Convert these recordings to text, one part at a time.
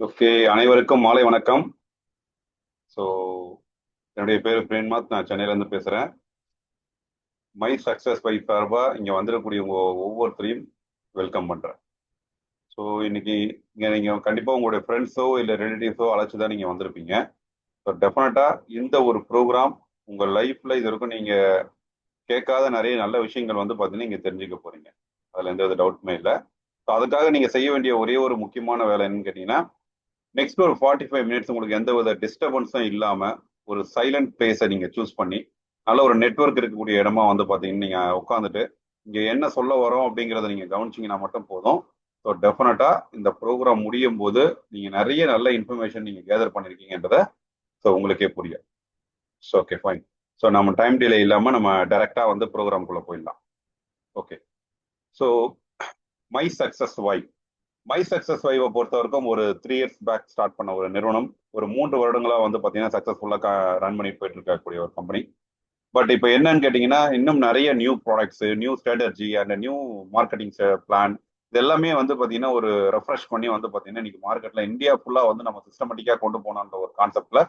Okay, அனைவருக்கும் மாலை வணக்கம். ஸோ என்னுடைய பேர் பிரேம்நாத். நான் சென்னையிலேருந்து பேசுகிறேன். மை சக்ஸஸ் பை சார்பா இங்கே வந்துடக்கூடிய ஒவ்வொருத்தரையும் வெல்கம் பண்ணுறேன். ஸோ இன்னைக்கு இங்கே நீங்கள் கண்டிப்பாக உங்களுடைய ஃப்ரெண்ட்ஸோ இல்லை ரிலேட்டிவ்ஸோ அழைச்சி தான் நீங்கள் வந்திருப்பீங்க. ஸோ டெஃபினட்டாக இந்த ஒரு ப்ரோக்ராம் உங்கள் லைஃப்பில் இது வரைக்கும் நீங்கள் கேட்காத நிறைய நல்ல விஷயங்கள் வந்து பார்த்தீங்கன்னா நீங்கள் தெரிஞ்சுக்க போகிறீங்க. அதில் எந்த வித டவுட்டுமே இல்லை. ஸோ அதுக்காக நீங்கள் செய்ய வேண்டிய ஒரே ஒரு முக்கியமான வேலை என்னன்னு கேட்டிங்கன்னா, நெக்ஸ்ட் ஒரு 45 மினிட்ஸ் உங்களுக்கு எந்த வித டிஸ்டர்பன்ஸும் இல்லாம ஒரு சைலண்ட் பிளேஸை நீங்க சூஸ் பண்ணி நல்ல ஒரு நெட்வொர்க் இருக்கக்கூடிய இடமா வந்து பாத்தீங்கன்னா நீங்க உட்காந்துட்டு இங்க என்ன சொல்ல வரோம் அப்படிங்கிறத நீங்க கவனிச்சீங்கன்னா மட்டும் போதும். ஸோ டெஃபினட்டா இந்த ப்ரோக்ராம் முடியும் போது நீங்க நிறைய நல்ல இன்ஃபர்மேஷன் நீங்க கேதர் பண்ணிருக்கீங்கன்றத ஸோ உங்களுக்கே புரியும். So okay, fine. ஸோ நம்ம டைம் டிலே இல்லாம நம்ம டைரக்டா வந்து ப்ரோக்ராம்குள்ள போயிடலாம். Okay. So my success why my success வைவை பொறுத்த வரைக்கும் ஒரு 3 இயர்ஸ் பேக் ஸ்டார்ட் பண்ண ஒரு நிறுவனம். ஒரு 3 வருடங்களா வந்து பார்த்தீங்கன்னா சக்சஸ்ஃபுல்லாக ரன் பண்ணிட்டு போயிட்டு இருக்கக்கூடிய ஒரு கம்பெனி. பட் இப்போ என்னன்னு கேட்டிங்கன்னா, இன்னும் நிறைய new products, new strategy and new marketing plan இது எல்லாமே வந்து பார்த்தீங்கன்னா ஒரு ரெஃப்ரெஷ் பண்ணி வந்து பார்த்தீங்கன்னா இன்னைக்கு மார்க்கெட்டில் இந்தியா ஃபுல்லாக வந்து நம்ம சிஸ்டமேட்டிக்காக கொண்டு போனோன்ற ஒரு கான்செப்ட்ல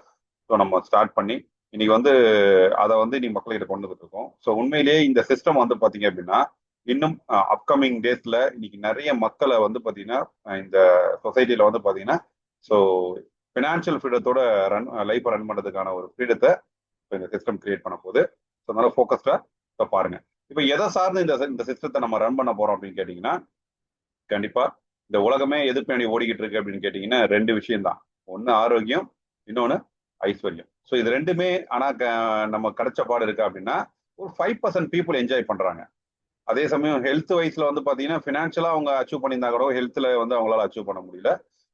ஸோ நம்ம ஸ்டார்ட் பண்ணி இன்னைக்கு வந்து அதை வந்து இன்னைக்கு மக்கள்கிட்ட கொண்டு வந்துட்டு இருக்கோம். ஸோ உண்மையிலேயே இந்த சிஸ்டம் வந்து பார்த்தீங்க அப்படின்னா இன்னும் அப்கமிங் டேஸ்ல இன்னைக்கு நிறைய மக்களை வந்து பாத்தீங்கன்னா இந்த சொசைட்டில வந்து பாத்தீங்கன்னா ஸோ ஃபினான்ஷியல் ஃப்ரீடத்தோட லைஃப் ரன் பண்றதுக்கான ஒரு ஃப்ரீடத்தை இந்த சிஸ்டம் கிரியேட் பண்ண போகுது. ஸோ அதனால ஃபோக்கஸ்டா இப்போ பாருங்க. இப்போ எதை சார்ந்து இந்த சிஸ்டத்தை நம்ம ரன் பண்ண போறோம் அப்படின்னு கேட்டீங்கன்னா, கண்டிப்பா இந்த உலகமே எது பின்னாடி ஓடிக்கிட்டு இருக்கு அப்படின்னு கேட்டீங்கன்னா ரெண்டு விஷயம் தான். ஒன்னு ஆரோக்கியம், இன்னொன்னு ஐஸ்வர்யம். ஸோ இது ரெண்டுமே ஆனா நம்ம கிடைச்ச பாடு இருக்கு அப்படின்னா ஒரு 5% பீப்புள் என்ஜாய் பண்றாங்க. அதே சமயம் ஹெல்த் வைஸ்ல வந்து பாத்தீங்கன்னா ஃபினான்ஷியலா அவங்க அச்சீவ் பண்ணியிருந்தா கூட ஹெல்த்ல வந்து அவங்களால அச்சீவ் பண்ண முடியல.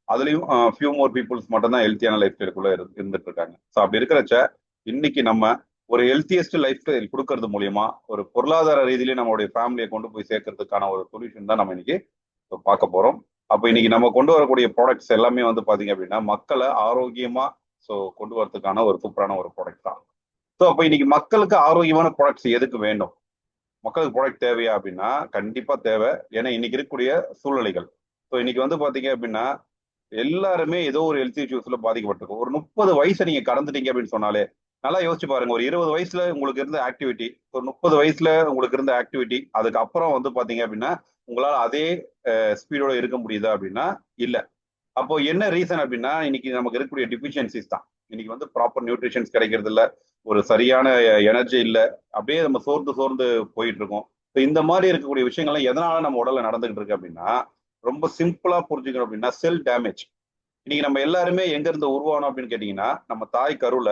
அதுலயும் ஃபியூ மோர் பீப்புள்ஸ் மட்டும் தான் ஹெல்த்தியான லைஃப் ஸ்டைலுக்குள்ள இருந்துட்டு இருக்காங்க. ஸோ அப்படி இருக்கிறச்ச இன்னைக்கு நம்ம ஒரு ஹெல்த்தியஸ்ட் லைஃப் ஸ்டைல் கொடுக்கறது மூலியமா ஒரு பொருளாதார ரீதியிலே நம்மளுடைய ஃபேமிலியை கொண்டு போய் சேர்க்கறதுக்கான ஒரு சொல்யூஷன் தான் நம்ம இன்னைக்கு பார்க்க போறோம். அப்போ இன்னைக்கு நம்ம கொண்டு வரக்கூடிய ப்ராடக்ட்ஸ் எல்லாமே வந்து பாத்தீங்க அப்படின்னா மக்களை ஆரோக்கியமா ஸோ கொண்டு வரதுக்கான ஒரு சூப்பரான ஒரு ப்ராடக்ட் தான். ஸோ அப்போ இன்னைக்கு மக்களுக்கு ஆரோக்கியமான ப்ராடக்ட்ஸ் எதுக்கு வேண்டும்? மக்களுக்கு ப்ராடக்ட் தேவையா அப்படின்னா கண்டிப்பா தேவை. ஏன்னா இன்னைக்கு இருக்கக்கூடிய சூழ்நிலைகள். ஸோ இன்னைக்கு வந்து பாத்தீங்க அப்படின்னா எல்லாருமே ஏதோ ஒரு ஹெல்த் இஷ்யூஸ்ல பாதிக்கப்பட்டிருக்கும். ஒரு 30 வயசை நீங்க கடந்துட்டீங்க அப்படின்னு சொன்னாலே நல்லா யோசிச்சு பாருங்க. ஒரு 20 வயசுல உங்களுக்கு இருந்த ஆக்டிவிட்டி, ஒரு 30 வயசுல உங்களுக்கு இருந்த ஆக்டிவிட்டி, அதுக்கப்புறம் வந்து பாத்தீங்க அப்படின்னா உங்களால அதே ஸ்பீடோட இருக்க முடியுதா அப்படின்னா இல்ல. அப்போ என்ன ரீசன் அப்படின்னா இன்னைக்கு நமக்கு இருக்கக்கூடிய டிஃபிஷியன்சிஸ் தான். இன்னைக்கு வந்து ப்ராப்பர் நியூட்ரிஷன்ஸ் கிடைக்கிறது இல்ல, ஒரு சரியான எனர்ஜி இல்ல, அப்படியே நம்ம சோர்ந்து சோர்ந்து போயிட்டு இருக்கோம். இப்போ இந்த மாதிரி இருக்கக்கூடிய விஷயங்கள்லாம் எதனால நம்ம உடல்ல நடந்துகிட்டு இருக்கு அப்படின்னா ரொம்ப சிம்பிளா புரிஞ்சுக்கணும் அப்படின்னா செல் டேமேஜ். இன்னைக்கு நம்ம எல்லாருமே எங்க இருந்து உருவானோம் அப்படின்னு கேட்டீங்கன்னா நம்ம தாய் கருல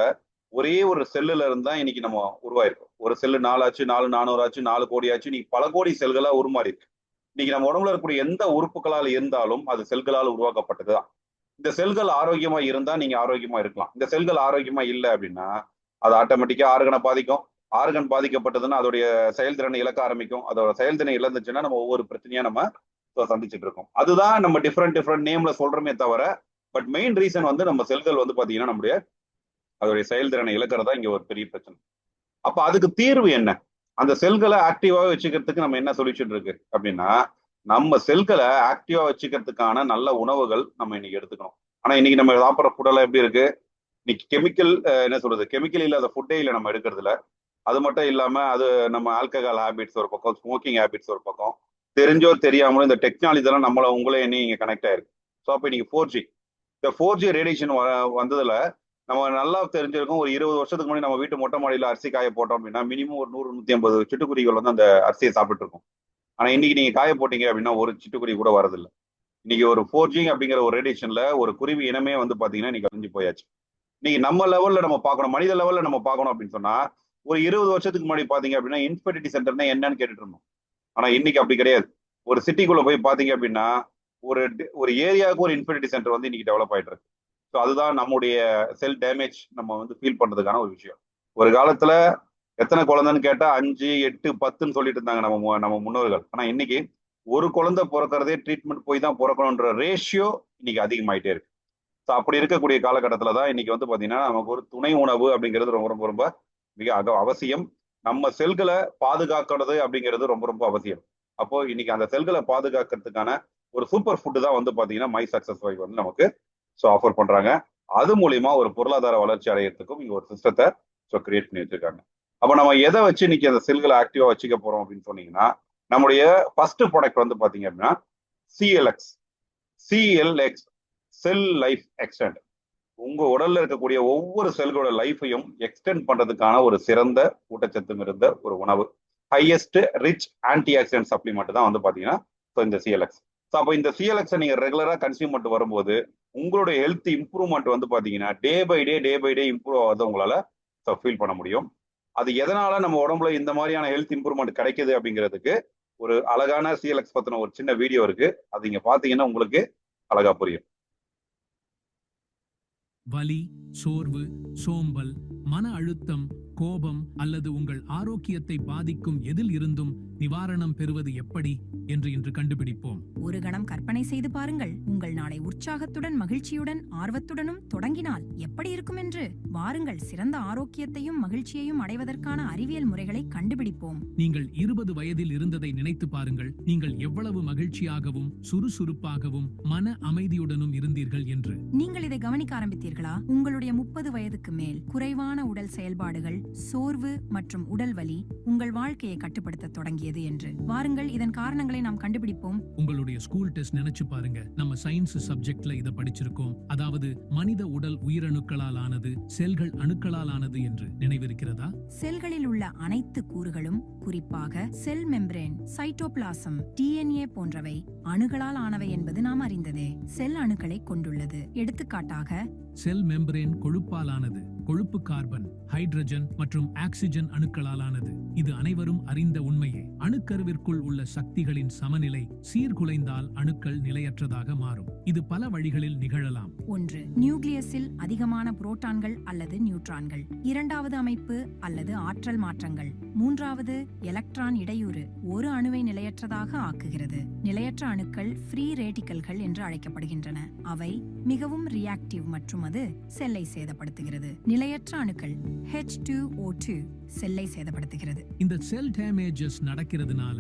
ஒரே ஒரு செல்லுல இருந்து தான் இன்னைக்கு நம்ம உருவாயிருக்கோம். ஒரு செல்லு 4 ஆச்சு, 400 ஆச்சு, 4 கோடி ஆச்சு, இன்னைக்கு பல கோடி செல்களா உருமாறி இருக்கு. இன்னைக்கு நம்ம உடம்புல இருக்கக்கூடிய எந்த உறுப்புகளால் இருந்தாலும் அது செல்களால் உருவாக்கப்பட்டதுதான். இந்த செல்கள் ஆரோக்கியமா இருந்தா நீங்க ஆரோக்கியமா இருக்கலாம். இந்த செல்கள் ஆரோக்கியமா இல்லை அப்படின்னா அது ஆட்டோமேட்டிக்கா ஆர்கனை பாதிக்கும். ஆர்கன் பாதிக்கப்பட்டதுன்னா அதோடைய செயல்திறனை இழக்க ஆரம்பிக்கும். அதோட செயல்திறனை இழந்துச்சுன்னா நம்ம ஒவ்வொரு பிரச்சனையா நம்ம சந்திச்சுட்டு இருக்கோம். அதுதான் நம்ம டிஃப்ரெண்ட் டிஃப்ரெண்ட் நேம்ல சொல்றோமே தவிர பட் மெயின் ரீசன் வந்து நம்ம செல்கள் வந்து பாத்தீங்கன்னா நம்முடைய அதோடைய செயல்திறனை இழக்கிறதா இங்க ஒரு பெரிய பிரச்சனை. அப்ப அதுக்கு தீர்வு என்ன? அந்த செல்களை ஆக்டிவாவே வச்சுக்கிறதுக்கு நம்ம என்ன சொல்யூஷன் இருக்கு அப்படின்னா நம்ம செல்களை ஆக்டிவா வச்சுக்கிறதுக்கான நல்ல உணவுகள் நம்ம இன்னைக்கு எடுத்துக்கணும். ஆனா இன்னைக்கு நம்ம சாப்பிட்ற ஃபுட்டெல்லாம் எப்படி இருக்கு? இன்னைக்கு கெமிக்கல், என்ன சொல்றது, கெமிக்கல் இல்லாத ஃபுட்டே இல்லை நம்ம எடுக்கிறதுல. அது மட்டும் இல்லாம அது நம்ம ஆல்கஹால் ஹேபிட்ஸ் ஒரு பக்கம், ஸ்மோக்கிங் ஹேபிட்ஸ் ஒரு பக்கம், தெரிஞ்சோ தெரியாமலும் இந்த டெக்னாலஜி எல்லாம் நம்மள உங்களே இங்க கனெக்ட் ஆயிருக்கு. ஸோ அப்போ இன்னைக்கு 4G, இந்த 4G ரேடியேஷன் வந்ததுல நம்ம நல்லா தெரிஞ்சிருக்கும். ஒரு 20 வருஷத்துக்கு முன்னாடி நம்ம வீட்டு மொட்டை மாடியில அரிசி காய போட்டோம் அப்படின்னா மினிமம் ஒரு 100 150 சிட்டுக்குருவிகள் வந்து அந்த அரிசியை சாப்பிட்டு இருக்கும். ஆனா இன்னைக்கு நீங்க காய போட்டீங்க அப்படின்னா ஒரு சிட்டுக்குருவி கூட வரதில்லை. இன்னைக்கு ஒரு 4G அப்படிங்கிற ஒரு ரேடியேஷன்ல ஒரு குருவி இனமே வந்து பாத்தீங்கன்னா இன்னைக்கு அழிஞ்சு போயாச்சு. இன்னைக்கு நம்ம லெவல்ல நம்ம பார்க்கணும், மனித லெவல்ல நம்ம பார்க்கணும் அப்படின்னு சொன்னா ஒரு 20 வருஷத்துக்கு முன்னாடி பாத்தீங்க அப்படின்னா இன்ஃபர்டிலிட்டி சென்டர்னா என்னன்னு கேட்டுட்டு இருந்தோம். ஆனா இன்னைக்கு அப்படி கிடையாது. ஒரு சிட்டிக்குள்ள போய் பாத்தீங்க அப்படின்னா ஒரு ஒரு ஏரியாவுக்கு ஒரு இன்ஃபர்டிலிட்டி சென்டர் வந்து இன்னைக்கு டெவலப் ஆயிட்டு இருக்கு. ஸோ அதுதான் நம்முடைய செல் டேமேஜ் நம்ம வந்து ஃபீல் பண்றதுக்கான ஒரு விஷயம். ஒரு காலத்துல எத்தனை குழந்தைன்னு கேட்டா 5 8 10ன்னு சொல்லிட்டு இருந்தாங்க நம்ம முன்னோர்கள். ஆனா இன்னைக்கு ஒரு குழந்தை பிறக்கிறதே ட்ரீட்மெண்ட் போய் தான் பிறக்கணுன்ற ரேஷியோ இன்னைக்கு அதிகமாயிட்டே இருக்கு. ஸோ அப்படி இருக்கக்கூடிய காலகட்டத்தில் தான் இன்னைக்கு வந்து பார்த்தீங்கன்னா நமக்கு ஒரு துணை உணவு அப்படிங்கிறது ரொம்ப ரொம்ப ரொம்ப மிக அவசியம். நம்ம செல்களை பாதுகாக்கிறது அப்படிங்கிறது ரொம்ப ரொம்ப அவசியம். அப்போ இன்னைக்கு அந்த செல்களை பாதுகாக்கிறதுக்கான ஒரு சூப்பர் ஃபுட்டு தான் வந்து பார்த்தீங்கன்னா மை சக்சஸ் வைவ் வந்து நமக்கு ஸோ ஆஃபர் பண்றாங்க. அது மூலியமா ஒரு பொருளாதார வளர்ச்சி அடையிறதுக்கும் இங்க ஒரு சிஸ்டத்தை கிரியேட் பண்ணி வச்சிருக்காங்க. அப்ப நம்ம எதை வச்சு இன்னைக்கு அந்த செல்களை ஆக்டிவா வச்சுக்க போறோம் அப்படின்னு சொன்னீங்கன்னா, நம்முடைய ஃபர்ஸ்ட் ப்ராடக்ட் வந்து பாத்தீங்க அப்படின்னா சிஎல்எக்ஸ் செல் லைஃப் எக்ஸ்டெண்ட். உங்க உடல்ல இருக்கக்கூடிய ஒவ்வொரு செல்களோட லைஃபையும் எக்ஸ்டெண்ட் பண்றதுக்கான ஒரு சிறந்த ஊட்டச்சத்து இருந்த ஒரு உணவு. Highest rich anti accident supplement தான் வந்து பாத்தீங்கன்னா இந்த சிஎல்எக்ஸ். ஸோ அப்போ இந்த சிஎல்எக்ஸை நீங்க ரெகுலரா கன்சியூம் பண்ணிட்டு வரும்போது உங்களுடைய ஹெல்த் இம்ப்ரூவ்மெண்ட் வந்து பாத்தீங்கன்னா டே பை டே இம்ப்ரூவ் ஆகுது உங்களால ஃபீல் பண்ண முடியும். அது எதனால நம்ம உடம்புல இந்த மாதிரியான ஹெல்த் இம்ப்ரூவ்மெண்ட் கிடைக்குது அப்படிங்கிறதுக்கு ஒரு அழகான சிஎல்எக்ஸ் பத்தின ஒரு சின்ன வீடியோ இருக்கு. அது இங்க பாத்தீங்கன்னா உங்களுக்கு அழகா புரியும். வலி, சோர்வு, சோம்பல், மன அழுத்தம், கோபம் அல்லது உங்கள் ஆரோக்கியத்தை பாதிக்கும் எதில் இருந்தும் நிவாரணம் பெறுவது எப்படி என்று இன்று கண்டுபிடிப்போம். ஒரு கணம் கற்பனை செய்து பாருங்கள், உங்கள் நாளை உற்சாகத்துடன், மகிழ்ச்சியுடன், ஆர்வத்துடனும் தொடங்கினால் எப்படி இருக்கும் என்று. வாருங்கள், சிறந்த ஆரோக்கியத்தையும் மகிழ்ச்சியையும் அடைவதற்கான அறிவியல் முறைகளை கண்டுபிடிப்போம். நீங்கள் 20 வயதில் இருந்ததை நினைத்து பாருங்கள். நீங்கள் எவ்வளவு மகிழ்ச்சியாகவும் சுறுசுறுப்பாகவும் மன அமைதியுடனும் இருந்தீர்கள் என்று. நீங்கள் இதை கவனிக்க ஆரம்பித்தீர்களா? உங்களுடைய 30 வயதுக்கு மேல் குறைவான உடல் செயல்பாடுகள், சோர்வு மற்றும் உடல் வலி உங்கள் வாழ்க்கையை கட்டுப்படுத்த தொடங்கியது என்று. வாருங்கள், இதன் காரணங்களை நாம் கண்டுபிடிப்போம். உங்களுடைய ஸ்கூல் டெஸ்ட் நினைச்சு பாருங்க. நம்ம சயின்ஸ் சப்ஜெக்ட்ல இத படிச்சிருக்கோம். அதாவது மனித உடல் உயிரணுக்களால் ஆனது, செல்கள் அணுக்களால் ஆனது என்று நினைவிருக்கிறதா? செல்களில் உள்ள அனைத்து கூறுகளும், குறிப்பாக செல் மெம்பரேன், சைட்டோபிளாசம், டிஎன்ஏ போன்றவை அணுகளால் ஆனவை என்பது நாம் அறிந்ததே. செல் அணுக்களை கொண்டுள்ளது. எடுத்துக்காட்டாக செல் மெம்பரேன் கொழுப்பால் ஆனது. கொழுப்பு கார்பன், ஹைட்ரஜன் மற்றும் ஆக்சிஜன் அணுக்களால் ஆனது. இது அனைவரும் அறிந்த உண்மையே. அணுக்கருவிற்குள் உள்ள சக்திகளின் சமநிலை சீர்குலைந்தால் அணுக்கள் நிலையற்றதாக மாறும். இது பல வழிகளில் நிகழலாம். 1. நியூக்ளியஸில் அதிகமான புரோட்டான்கள் அல்லது நியூட்ரான்கள். 2வது அமைப்பு அல்லது ஆற்றல் மாற்றங்கள். 3வது எலக்ட்ரான் இடையூறு ஒரு அணுவை நிலையற்றதாக ஆக்குகிறது. நிலையற்ற அணுக்கள் ஃப்ரீ ரேடிக்கல்கள் என்று அழைக்கப்படுகின்றன. அவை மிகவும் ரியாக்டிவ் மற்றும் அது செல்லை சேதப்படுத்துகிறது. நிலையற்ற அணுக்கள் H2O2 செல்லை சேதப்படுத்துகிறது. இந்த செல் டேமேஜஸ் நடக்கிறதுனால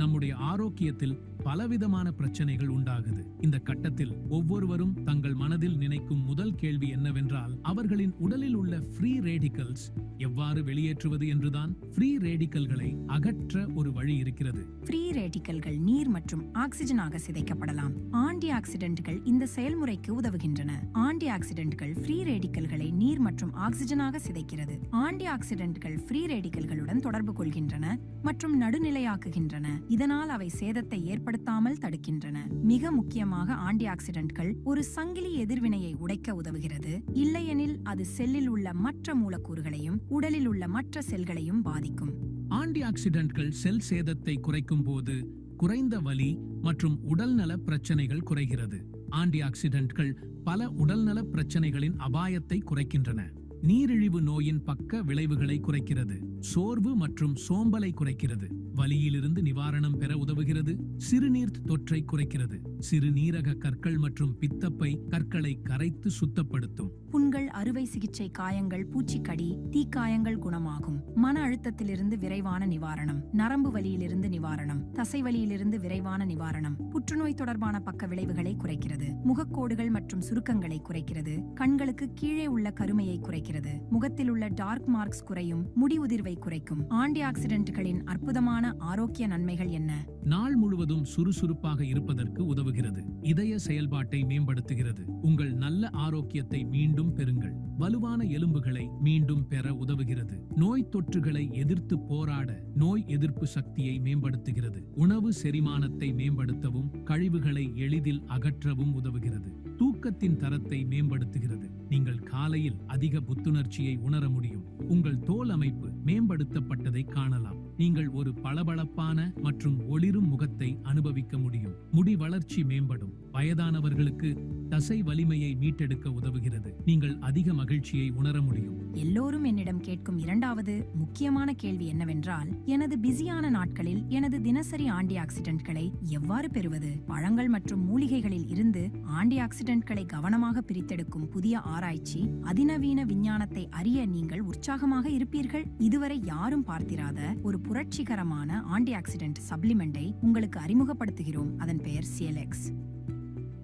நம்முடைய ஆரோக்கியத்தில் பலவிதமான பிரச்சனைகள் உண்டாகுது. இந்த கட்டத்தில் ஒவ்வொருவரும் தங்கள் மனதில் நினைக்கும் முதல் கேள்வி என்னவென்றால், அவர்களின் உடலில் உள்ள ஃப்ரீ ரேடிக்கல்ஸ் எவ்வாறு வெளியேற்றுவது என்றுதான். ஃப்ரீ ரேடிக்கல்களை அகற்ற ஒரு வழி இருக்கிறது. ஃப்ரீ ரேடிக்கல்கள் நீர் மற்றும் ஆக்சிஜனாக சிதைக்கப்படலாம். ஆன்டி ஆக்சிடென்ட்கள் இந்த செயல்முறைக்கு உதவுகின்றன. ஆன்டி ஆக்சிடென்ட்கள் ஃப்ரீ ரேடிக்கல்களை நீர் மற்றும் ஆக்சிஜனாக சிதைக்கிறது. ஆன்டி ஆக்சிடென்ட்கள் ஃப்ரீ ரேடிக்கல்களுடன் தொடர்பு கொள்கின்றன மற்றும் நடுநிலையாக்குகின்றன. இதனால் அவை சேதத்தை ஏற்படுத்தாமல் தடுக்கின்றன. மிக முக்கியமாக ஆன்டி ஆக்சிடென்ட்கள் ஒரு சங்கிலி எதிர்வினையை உடைக்க உதவுகிறது. இல்லையெனில் அது செல்லில் உள்ள மற்ற மூலக்கூறுகளையும் உடலில் உள்ள மற்ற செல்களையும் பாதிக்கும். ஆன்டி ஆக்சிடென்ட்கள் செல் சேதத்தை குறைக்கும் போது குறைந்த வலி மற்றும் உடல்நல பிரச்சனைகள் குறைகிறது. ஆன்டி ஆக்சிடென்ட்கள் பல உடல்நல பிரச்சனைகளின் அபாயத்தை குறைக்கின்றன. நீரிழிவு நோயின் பக்க விளைவுகளை குறைக்கிறது. சோர்வு மற்றும் சோம்பலை குறைக்கிறது. வலியிலிருந்து நிவாரணம் பெற உதவுகிறது. சிறுநீர் தொற்றை குறைக்கிறது. சிறுநீரக கற்கள் மற்றும் பித்தப்பை கற்களை கரைத்து சுத்தப்படுத்தும். புண்கள், அறுவை சிகிச்சை காயங்கள், பூச்சிக்கடி, தீக்காயங்கள் குணமாகும். மன அழுத்தத்திலிருந்து விரைவான நிவாரணம். நரம்பு வலியிலிருந்து நிவாரணம். தசை வலியிலிருந்து விரைவான நிவாரணம். புற்றுநோய் தொடர்பான பக்க விளைவுகளை குறைக்கிறது. முகக்கோடுகள் மற்றும் சுருக்கங்களை குறைக்கிறது. கண்களுக்கு கீழே உள்ள கருமையை குறைக்கிறது. முகத்தில் உள்ள டார்க் மார்க்ஸ் குறையும். முடி உதிர்வை குறைக்கும். ஆன்டி ஆக்சிடென்ட்களின் அற்புதமான ஆரோக்கிய நன்மைகள் என்ன? நாள் முழுவதும் சுறுசுறுப்பாக இருப்பதற்கு உதவுகிறது. இதய செயல்பாட்டை மேம்படுத்துகிறது. உங்கள் நல்ல ஆரோக்கியத்தை மீண்டும் பெறுங்கள். வலுவான எலும்புகளை மீண்டும் பெற உதவுகிறது. நோய் தொற்றுகளை எதிர்த்து போராட நோய் எதிர்ப்பு சக்தியை மேம்படுத்துகிறது. உணவு செரிமானத்தை மேம்படுத்தவும் கழிவுகளை எளிதில் அகற்றவும் உதவுகிறது. தூக்கத்தின் தரத்தை மேம்படுத்துகிறது. நீங்கள் காலையில் அதிக புத்துணர்ச்சியை உணர முடியும். உங்கள் தோல் அமைப்பு மேம்படுத்தப்பட்டதை காணலாம். நீங்கள் ஒரு பளபளப்பான மற்றும் ஒளிரும் முகத்தை அனுபவிக்க முடியும். முடி வளர்ச்சி மேம்படும். வயதானவர்களுக்கு தசை வலிமையை மீட்டெடுக்க உதவுகிறது. நீங்கள் அதிக மகிழ்ச்சியை உணர முடியும். எல்லோரும் என்னிடம் கேட்கும் 2வது முக்கியமான கேள்வி என்னவென்றால், எனது பிஸியான நாட்களில் எனது தினசரி ஆன்டி ஆக்சிடென்ட்களை எவ்வாறு பெறுவது? பழங்கள் மற்றும் மூலிகைகளில் இருந்து ஆன்டி ஆக்சிடென்ட்களை கவனமாக பிரித்தெடுக்கும் புதிய ஆராய்ச்சி, அதிநவீன விஞ்ஞானத்தை அறிய நீங்கள் உற்சாகமாக இருப்பீர்கள். இதுவரை யாரும் பார்த்திராத ஒரு புரட்சிகரமான ஆன்டி ஆக்சிடென்ட் சப்ளிமெண்டை உங்களுக்கு அறிமுகப்படுத்துகிறோம். அதன் பெயர் சிஎல்எக்ஸ்.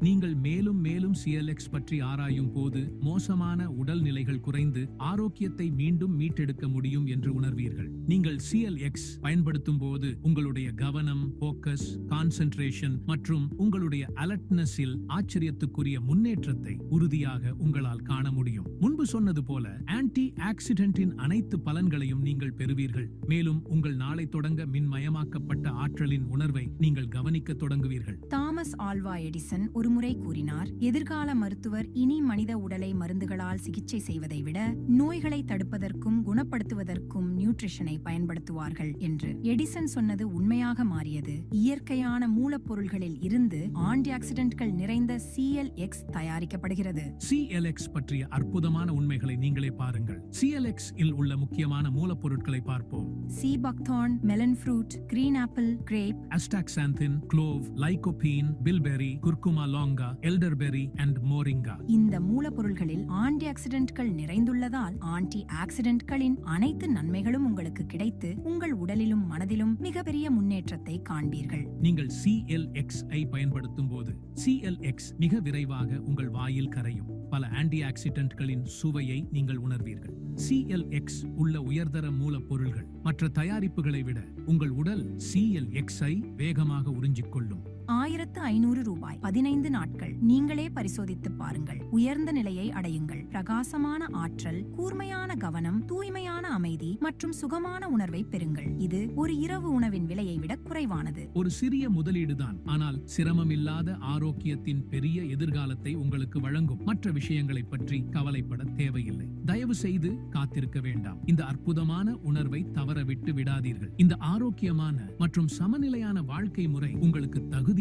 நீங்கள் மேலும் மேலும் CLX பற்றி ஆராயும் போது மோசமான உடல்நிலைகள் குறைந்து ஆரோக்கியத்தை மீண்டும் மீட்டெடுக்க முடியும் என்று உணர்வீர்கள். நீங்கள் CLX பயன்படுத்தும் போது உங்களுடைய கவனம், போக்கஸ், கான்சென்ட்ரேஷன் மற்றும் உங்களுடைய அலர்ட்னஸில் ஆச்சரியத்துக்குரிய முன்னேற்றத்தை உறுதியாக உங்களால் காண முடியும். முன்பு சொன்னது போல ஆன்டி ஆக்சிடென்டின் அனைத்து பலன்களையும் நீங்கள் பெறுவீர்கள். மேலும் உங்கள் நாளை தொடங்க மின்மயமாக்கப்பட்ட ஆற்றலின் உணர்வை நீங்கள் கவனிக்க தொடங்குவீர்கள். தாமஸ் ஆல்வா எடிசன் ஒருமுறை கூறினார், எதிர்கால மருத்துவர் இனி மனித உடலை மருந்துகளால் சிகிச்சை செய்வதை விட நோய்களை தடுப்பதற்கும் குணப்படுத்துவதற்கும் நியூட்ரிஷனை பயன்படுத்துவார்கள் என்று. எடிசன் சொன்னது உண்மையாக மாறியது. இயற்கையான மூலப்பொருள்களில் இருந்து ஆன்டி ஆக்சிடென்ட்கள் நிறைந்த CLX தயாரிக்கப்படுகிறது. CLX பற்றிய அற்புதமான உண்மைகளை நீங்களே பாருங்கள். CLX இல் உள்ள முக்கியமான மூலப்பொருட்களை பார்ப்போம். Sea buckthorn, melon fruit, green apple, grape, astaxanthin, clove, lycopene, bilberry, curcuma longa, elderberry and மோரிங்கா. இந்த மூலப்பொருள்களில் ஆன்டி ஆக்சிடென்ட்கள் நிறைந்துள்ளதால் ஆன்டி ஆக்சிடென்ட்களின் அனைத்து நன்மைகளும் உங்களுக்கு கிடைத்து உங்கள் உடலிலும் மனதிலும் மிகப்பெரிய முன்னேற்றத்தை காண்பீர்கள். நீங்கள் CLX ஐ பயன்படுத்தும் போது CLX மிக விரைவாக உங்கள் வாயில் கரையும். பல ஆன்டி ஆக்சிடென்ட்களின் சுவையை நீங்கள் உணர்வீர்கள். CLX உள்ள உயர்தர மூலப்பொருள்கள் மற்ற தயாரிப்புகளை விட உங்கள் உடல் CLX ஐ வேகமாக உறிஞ்சிக்கொள்ளும். 1500 ரூபாய், 15 நாட்கள். நீங்களே பரிசோதித்து பாருங்கள். உயர்ந்த நிலையை அடையுங்கள். பிரகாசமான ஆற்றல், கூர்மையான கவனம், தூய்மையான அமைதி மற்றும் சுகமான உணர்வை பெறுங்கள். இது ஒரு இரவு உணவின் விலையை விட குறைவானது. ஒரு சிறிய முதலீடுதான், ஆனால் சிரமமில்லாத ஆரோக்கியத்தின் பெரிய எதிர்காலத்தை உங்களுக்கு வழங்கும். மற்ற விஷயங்களை பற்றி கவலைப்பட தேவையில்லை. தயவு செய்து காத்திருக்க வேண்டாம். இந்த அற்புதமான உணர்வை தவறவிட்டு விடாதீர்கள். இந்த ஆரோக்கியமான மற்றும் சமநிலையான வாழ்க்கை முறை உங்களுக்கு தகுதியானது.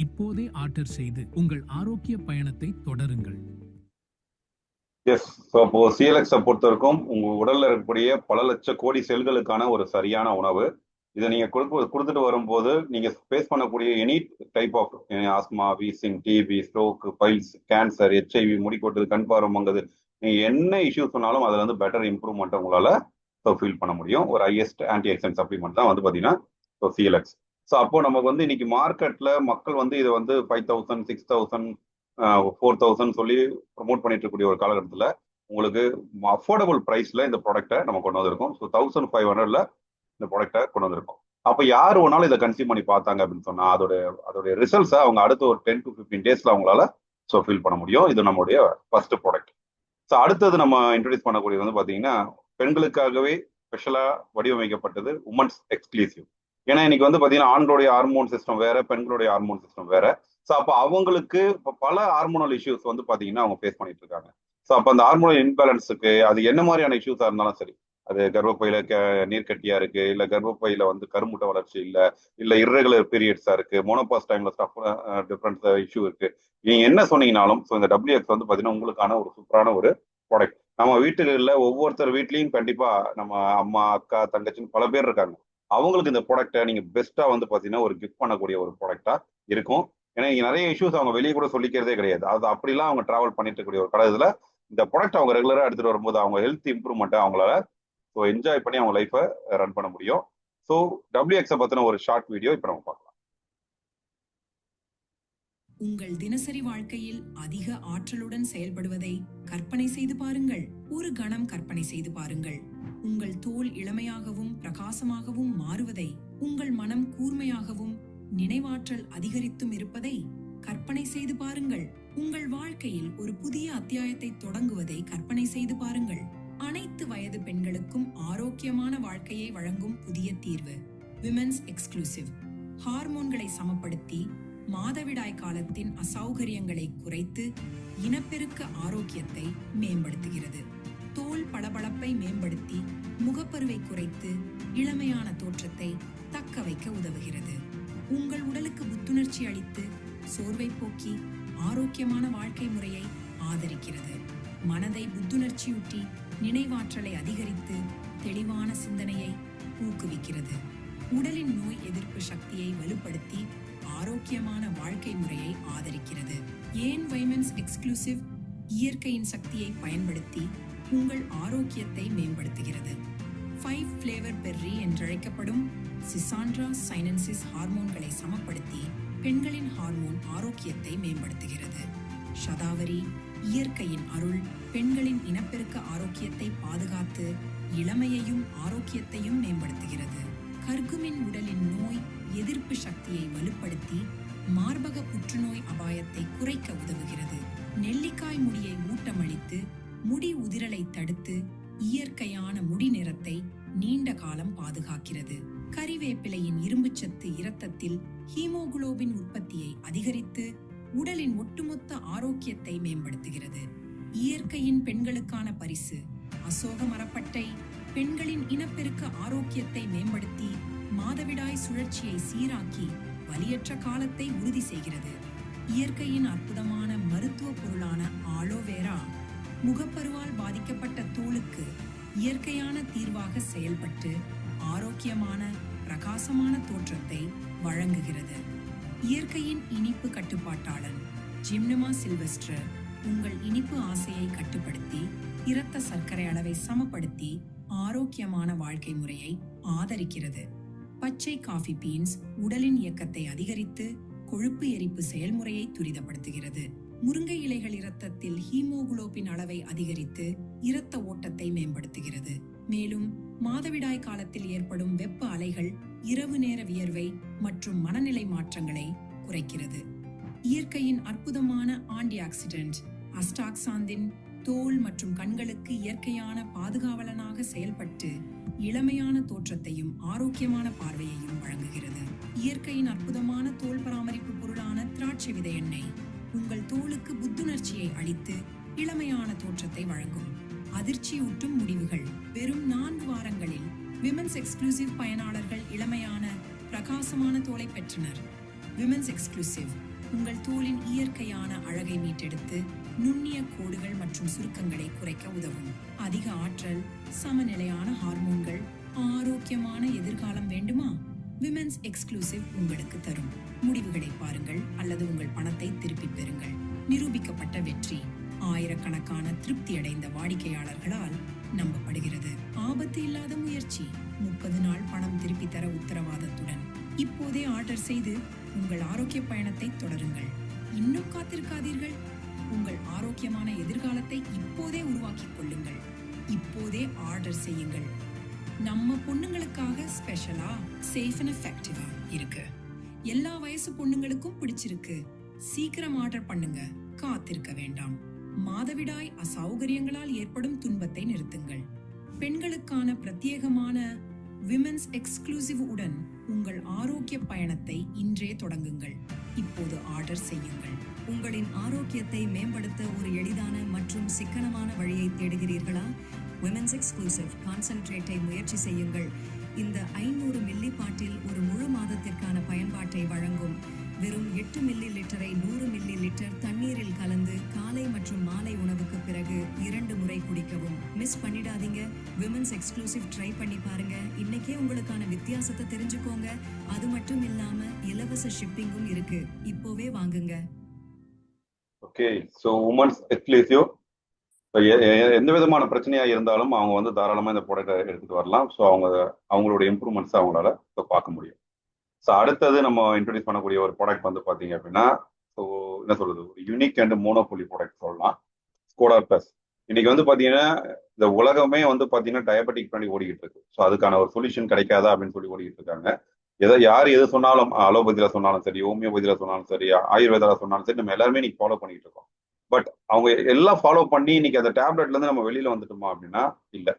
இப்போதே ஆர்டர் செய்து உங்கள் ஆரோக்கிய பயணத்தை தொடருங்கள். எஸ், ஸோ இப்போ CLX பொறுத்தவரைக்கும் உங்க உடல்ல இருக்கக்கூடிய பல லட்ச கோடி செல்களுக்கான ஒரு சரியான உணவு. இதை நீங்க கொடுத்துட்டு வரும்போது நீங்க ஃபேஸ் பண்ணக்கூடிய any type of asthma, wheezing, TB, stroke, piles, cancer, HIV, முடிக்கொட்டுது, கண் பார்வை மங்குது, நீங்க என்ன இஷ்யூஸ் சொன்னாலும் அதுல வந்து பெட்டர் இம்ப்ரூவ்மெண்ட் உங்களால ஃபீல் பண்ண முடியும். ஒரு ஹையஸ்ட் ஆன்டி ஆக்சிடென்ட் சப்ளிமெண்ட் தான் வந்து பாத்தீங்கன்னா CLX. ஸோ அப்போ நமக்கு வந்து இன்னைக்கு மார்க்கெட்ல மக்கள் வந்து இதை வந்து 5000, 6000, 4000 சொல்லி ப்ரொமோட் பண்ணிட்டு இருக்கக்கூடிய ஒரு காலகட்டத்தில் உங்களுக்கு அஃபோர்டபுள் ப்ரைஸ்ல இந்த ப்ராடக்ட்டை நம்ம கொண்டு வந்திருக்கோம். ஸோ 1500ல இந்த ப்ராடக்ட்டை கொண்டு வந்திருக்கோம். அப்போ யார் வேணாலும் இதை கன்சியூம் பண்ணி பார்த்தாங்க அப்படின்னு சொன்னா அதோடைய ரிசல்ட்ஸை அவங்க அடுத்த ஒரு 10 to 15 டேஸ்ல அவங்களால ஃபீல் பண்ண முடியும். இது நம்மளுடைய ஃபர்ஸ்ட் ப்ராடக்ட். ஸோ அடுத்தது நம்ம இன்ட்ரடியூஸ் பண்ணக்கூடியது வந்து பார்த்தீங்கன்னா பெண்களுக்காகவே ஸ்பெஷலாக வடிவமைக்கப்பட்டது, உமன்ஸ் எக்ஸ்க்ளூசிவ். ஏன்னா இன்னைக்கு வந்து பார்த்தீங்கன்னா ஆண்களுடைய ஹார்மோன் சிஸ்டம் வேற, பெண்களுடைய ஹார்மோன் சிஸ்டம் வேற. ஸோ அப்போ அவங்களுக்கு இப்போ பல ஹார்மோனல் இஷ்யூஸ் வந்து பார்த்தீங்கன்னா அவங்க ஃபேஸ் பண்ணிட்டு இருக்காங்க. ஸோ அப்போ அந்த ஹார்மோனல் இன்பேலன்ஸுக்கு அது என்ன மாதிரியான இஷ்யூஸாக இருந்தாலும் சரி, அது கர்ப்பப்பையில நீர்க்கட்டியா இருக்கு, இல்ல கர்ப்பப்பையில வந்து கருமுட்டை வளர்ச்சி இல்ல இர்ரெகுலர் பீரியட்ஸா இருக்கு, மோனோபாஸ் டைம்ல டிஃபரன்ஸ் இஷ்யூ இருக்கு, நீங்க என்ன சொன்னீங்கனாலும் இந்த WX வந்து பாத்தீங்கன்னா உங்களுக்கான ஒரு சூப்பரான ஒரு ப்ராடக்ட். நம்ம வீட்டுல ஒவ்வொருத்தர் வீட்லயும் கண்டிப்பா நம்ம அம்மா, அக்கா, தங்கச்சின்னு பல பேர் இருக்காங்க. அவங்களுக்கு இந்த ப்ராடக்ட்டை நீங்க பெஸ்டா வந்து பாத்தீங்கன்னா ஒரு கிஃப்ட் பண்ணக்கூடிய ஒரு ப்ராடக்டா இருக்கும். ஏன்னா இங்க நிறைய இஷ்யூஸ் அவங்க வெளியே கூட சொல்லிக்கிறதே கிடையாது. அது அப்படிலாம் அவங்க டிராவல் பண்ணிட்டு இருக்கக்கூடிய ஒரு கடை. இதுல இந்த ப்ராடக்ட் அவங்க ரெகுலரா எடுத்துட்டு வரும்போது அவங்க ஹெல்த் இம்ப்ரூவ்மெண்ட்டை அவங்களால என்ஜாய் பண்ணி அவங்க லைஃபை ரன் பண்ண முடியும். ஸோ WX பத்தின ஒரு ஷார்ட் வீடியோ இப்போ நம்ம பார்க்கலாம். உங்கள் தினசரி வாழ்க்கையில் அதிக ஆற்றலுடன் செயல்படுவதை கற்பனை செய்து பாருங்கள். ஒரு கணம் கற்பனை செய்து பாருங்கள். உங்கள் தோல் இளமையாகவும் பிரகாசமாகவும் மாறுவதை, உங்கள் மனம் கூர்மையாகவும் நினைவாற்றல் அதிகரித்தும் இருப்பதை கற்பனை செய்து பாருங்கள். உங்கள் வாழ்க்கையில் ஒரு புதிய அத்தியாயத்தை தொடங்குவதை கற்பனை செய்து பாருங்கள். அனைத்து வயது பெண்களுக்கும் ஆரோக்கியமான வாழ்க்கையை வழங்கும் புதிய தீர்வு, விமென்ஸ் எக்ஸ்க்ளூசிவ். ஹார்மோன்களை சமப்படுத்தி மாதவிடாய் காலத்தின் அசௌகரியங்களை குறைத்து இனப்பெருக்க ஆரோக்கியத்தை மேம்படுத்துகிறது. தோல் பளபளப்பை மேம்படுத்தி முகப்பருவை குறைத்து இளமையான தோற்றத்தை தக்க வைக்க உதவுகிறது. உங்கள் உடலுக்கு புத்துணர்ச்சி அளித்து சோர்வை போக்கி ஆரோக்கியமான வாழ்க்கை முறையை ஆதரிக்கிறது. மனதை புத்துணர்ச்சியூட்டி நினைவாற்றலை அதிகரித்து தெளிவான சிந்தனையை ஊக்குவிக்கிறது. உடலின் நோய் எதிர்ப்பு சக்தியை வலுப்படுத்தி ஆரோக்கியமான வாழ்க்கை முறையை ஆதரிக்கிறது. ஏன் விமென்ஸ் எக்ஸ்க்ளூசிவ்? இயற்கையின் சக்தியை பயன்படுத்தி உங்கள் ஆரோக்கியத்தை மேம்படுத்துகிறது. 5 ஃபிளேவர் பெர்ரி என்றழைக்கப்படும் சிசாண்ட்ரா சைனன்சிஸ் ஹார்மோன்களை சமப்படுத்தி பெண்களின் ஹார்மோன் ஆரோக்கியத்தை மேம்படுத்துகிறது. ஷதாவரி இயற்கையின் அருள் பெண்களின் இனப்பெருக்க ஆரோக்கியத்தை பாதுகாத்து இளமையையும் ஆரோக்கியத்தையும் மேம்படுத்துகிறது. கர்குமின் உடலின் நோய் எதிர்ப்பு சக்தியை வலுப்படுத்தி மார்பக புற்றுநோய் அபாயத்தை குறைக்க உதவுகிறது. நெல்லிக்காய் முடியை ஊட்டமளித்து முடி உதிரலை தடுத்து இயற்கையான முடி நிறத்தை நீண்ட காலம் பாதுகாக்கிறது. கறிவேப்பிலையின் இரும்புச்சத்து இரத்தத்தில் ஹீமோகுளோபின் உற்பத்தியை அதிகரித்து உடலின் ஒட்டுமொத்த ஆரோக்கியத்தை மேம்படுத்துகிறது. இயற்கையின் பெண்களுக்கான பரிசு அசோக மரப்பட்டை பெண்களின் இனப்பெருக்க ஆரோக்கியத்தை மேம்படுத்தி மாதவிடாய் சுழற்சியை சீராக்கி வலியற்ற காலத்தை உறுதி செய்கிறது. இயற்கையின் அற்புதமான மருத்துவ பொருளான ஆலோவேரா முகப்பருவால் பாதிக்கப்பட்ட தோலுக்கு இயற்கையான தீர்வாக செயல்பட்டு ஆரோக்கியமான பிரகாசமான தோற்றத்தை வழங்குகிறது. இயற்கையின் இனிப்பு கட்டுப்பாட்டாளன் ஜிம்னமா சில்வெஸ்டர் உங்கள் இனிப்பு ஆசையை கட்டுப்படுத்தி இரத்த சர்க்கரை அளவை சமப்படுத்தி ஆரோக்கியமான வாழ்க்கை முறையை ஆதரிக்கிறது. பச்சை காஃபி பீன்ஸ் உடலின் இயக்கத்தை அதிகரித்து கொழுப்பு எரிப்பு செயல்முறையை துரிதப்படுத்துகிறது. முருங்கை இலைகள் இரத்தத்தில் ஹீமோகுளோபின் அளவை அதிகரித்து இரத்த ஓட்டத்தை மேம்படுத்துகிறது. மேலும் மாதவிடாய் காலத்தில் ஏற்படும் வெப்ப அலைகள், இரவு நேர வியர்வை மற்றும் மனநிலை மாற்றங்களை குறைக்கிறது. இயற்கையின் அற்புதமான ஆன்டி ஆக்சிடென்ட் அஸ்டாக்சாந்தின் தோல் மற்றும் கண்களுக்கு இயற்கையான பாதுகாவலனாக செயல்பட்டு இளமையான தோற்றத்தையும் ஆரோக்கியமான பார்வையையும் வழங்குகிறது. இயற்கையின் அற்புதமான தோல் பராமரிப்பு பொருளான திராட்சை விதை எண்ணெய் உங்கள் தோலுக்கு புத்துணர்ச்சியை அளித்து இளமையான தோற்றத்தை வழங்கும். அதிர்ச்சியூட்டும் முடிவுகள் வெறும் 4 வாரங்களில் விமென்ஸ் எக்ஸ்க்ளூசிவ் பயனாளர்கள் இளமையான பிரகாசமான தோலை பெற்றனர். விமென்ஸ் எக்ஸ்க்ளூசிவ் உங்கள் தோலின் இயற்கையான அழகை மீட்டெடுத்து நுண்ணிய கோடுகள் மற்றும் சுருக்கங்களை குறைக்க உதவும். அதிக ஆற்றல், சமநிலையான ஹார்மோன்கள், ஆரோக்கியமான எதிர்காலம் வேண்டுமா? விமென்ஸ் எக்ஸ்க்ளூசிவ் உங்களுக்கு தரும். முடிவுகளை பாருங்கள் அல்லது உங்கள் பணத்தை திருப்பி பெறுங்கள். நிரூபிக்கப்பட்ட வெற்றி ஆயிரக்கணக்கான திருப்தி அடைந்த வாடிக்கையாளர்களால் நம்பப்படுகிறது. ஆபத்து இல்லாத முயற்சி 30 நாள் பணம் திருப்பி தர உத்தரவாதத்துடன் இப்போதே ஆர்டர் செய்து உங்கள் ஆரோக்கிய பயணத்தை தொடருங்கள். இன்னும் காத்திருக்காதீர்கள். உங்கள் ஆரோக்கியமான எதிர்காலத்தை இப்போதே உருவாக்கிக் கொள்ளுங்கள். இப்போதே ஆர்டர் செய்யுங்கள். நம்ம பொண்ணுங்களுக்காக ஸ்பெஷலா சேஃப் அண்ட் எஃபெக்டிவா இருக்கு. எல்லா வயசு பொண்ணுங்களுக்கும் பிடிச்சிருக்கு. சீக்கிரம் ஆர்டர் பண்ணுங்க. காத்திருக்க வேண்டாம். மாதவிடாய் அசௌகரியங்களால் ஏற்படும் துன்பத்தை நிறுத்துங்கள். பெண்களுக்கான பிரத்யேகமான விமென்ஸ் எக்ஸ்க்ளூசிவ் உடன் உங்கள் ஆரோக்கிய பயணத்தை இன்றே தொடங்குங்கள். இப்போது ஆர்டர் செய்யுங்கள். உங்களின் ஆரோக்கியத்தை மேம்படுத்த ஒரு எளிதான மற்றும் சிக்கனமான வழியை தேடுகிறீர்களா? விமென்ஸ் எக்ஸ்க்ளூசிவ் கான்சென்ட்ரேட்டை முயற்சி செய்யுங்கள். இந்த 500 மில்லி பாட்டில் ஒரு முழு மாதத்திற்கான பயன்பாட்டை வழங்கும். வெறும் 8 மில்லி லிட்டரை 100 மில்லி லிட்டர் தண்ணீரில் கலந்து காலை மற்றும் மாலை உணவுக்கு பிறகு 2 முறை குடிக்கவும். மிஸ் பண்ணிடாதீங்க. விமென்ஸ் எக்ஸ்க்ளூசிவ் ட்ரை பண்ணி பாருங்க. இன்னைக்கே உங்களுக்கான வித்தியாசத்தை தெரிஞ்சுக்கோங்க. அது மட்டும் இல்லாம இலவச ஷிப்பிங்கும் இருக்கு. இப்போவே வாங்குங்க. ஓகே, ஸோ உமன்ஸ் எக்ஸ்க்ளூசிவ் எந்த விதமான பிரச்சனையா இருந்தாலும் அவங்க வந்து தாராளமா இந்த ப்ராடக்ட்டை எடுத்துட்டு வரலாம். ஸோ அவங்களோட இம்ப்ரூவ்மெண்ட்ஸ் அவங்களால பார்க்க முடியும். ஸோ அடுத்தது நம்ம இன்ட்ரடியூஸ் பண்ணக்கூடிய ஒரு ப்ராடக்ட் வந்து பார்த்தீங்க அப்படின்னா, ஸோ என்ன சொல்றது, ஒரு யூனிக் அண்ட் மோனோபோலி ப்ராடக்ட் சொல்லலாம், ஸ்கோடா பிளஸ். இன்னைக்கு வந்து பார்த்தீங்கன்னா இந்த உலகமே வந்து பார்த்தீங்கன்னா டயபெட்டிக் பண்ணி ஓடிக்கிட்டு இருக்கு. ஸோ அதுக்கான ஒரு சொல்யூஷன் கிடைக்காதா அப்படின்னு சொல்லி ஓடிக்கிட்டு இருக்காங்க. யார் எது சொன்னாலும், அலோபதியில சொன்னாலும் சரி, ஹோமியோபதியில சொன்னாலும் சரி, ஆயுர்வேதால சொன்னாலும் சரி, நம்ம எல்லாருமே இன்னைக்கு ஃபாலோ பண்ணிட்டு இருக்கோம். பட் அவங்க எல்லாம் ஃபாலோ பண்ணி இன்னைக்கு அந்த டேப்லெட்ல இருந்து நம்ம வெளியில வந்துட்டோமா அப்படின்னா இல்லை.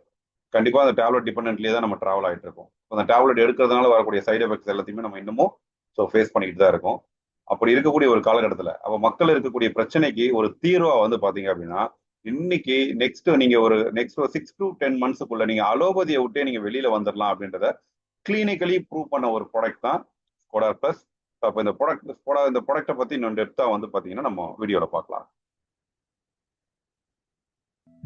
கண்டிப்பா அந்த டேப்லெட் டிபெண்ட்லேயே தான் நம்ம டிராவல் ஆகிட்டு இருக்கோம். அந்த டேப்லெட் எடுக்கிறதுனால வரக்கூடிய சைடு எஃபெக்ட்ஸ் எல்லாத்தையுமே நம்ம இன்னமும் ஃபேஸ் பண்ணிட்டு தான் இருக்கோம். அப்படி இருக்கக்கூடிய ஒரு காலகட்டத்தில் அப்போ மக்கள் இருக்கக்கூடிய பிரச்சனைக்கு ஒரு தீர்வா வந்து பாத்தீங்க அப்படின்னா, இன்னைக்கு நெக்ஸ்ட் 6 to 10 months நீங்க அலோபதியை விட்டே நீங்க வெளியில வந்துடலாம் அப்படின்றத கிளினிக்கலி ப்ரூவ் பண்ண ஒரு ப்ராடக்ட் தான் ஸ்கோடா பிளஸ். அப்போ இந்த ப்ராடக்ட்டை பத்தி இன்னும் டெப்தா வந்து பாத்தீங்கன்னா நம்ம வீடியோல பார்க்கலாம்.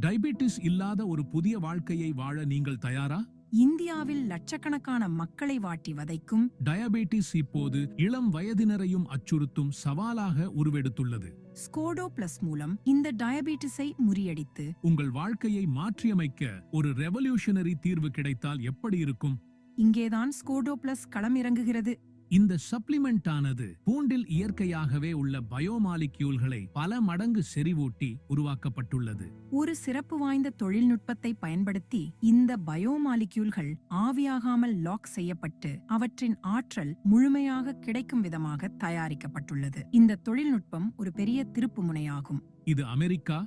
டயபெட்டிஸ் இல்லாத ஒரு புதிய வாழ்க்கையை வாழ நீங்கள் தயாரா? இந்தியாவில் லட்சக்கணக்கான மக்களை வாட்டி வதைக்கும் டயபெட்டிஸ் இப்போது இளம் வயதினரையும் அச்சுறுத்தும் சவாலாக உருவெடுத்துள்ளது. ஸ்கோடோ பிளஸ் மூலம் இந்த டயபெட்டிஸை முறியடித்து உங்கள் வாழ்க்கையை மாற்றியமைக்க ஒரு ரெவல்யூஷனரி தீர்வு கிடைத்தால் எப்படி இருக்கும்? இங்கேதான் ஸ்கோடோ பிளஸ் களமிறங்குகிறது. இந்த சப்ளிமெண்ட் ஆனது பூண்டில் இயற்கையாகவே உள்ள பயோமாலிக்யூல்களை பல மடங்கு செறிவூட்டி உருவாக்கப்பட்டுள்ளது. ஒரு சிறப்பு வாய்ந்த தொழில்நுட்பத்தை பயன்படுத்தி இந்த பயோமாலிக்யூல்கள் ஆவியாகாமல் லாக் செய்யப்பட்டு அவற்றின் ஆற்றல் முழுமையாக கிடைக்கும் விதமாக தயாரிக்கப்பட்டுள்ளது. இந்த தொழில்நுட்பம் ஒரு பெரிய திருப்புமுனையாகும். இது அமெரிக்கா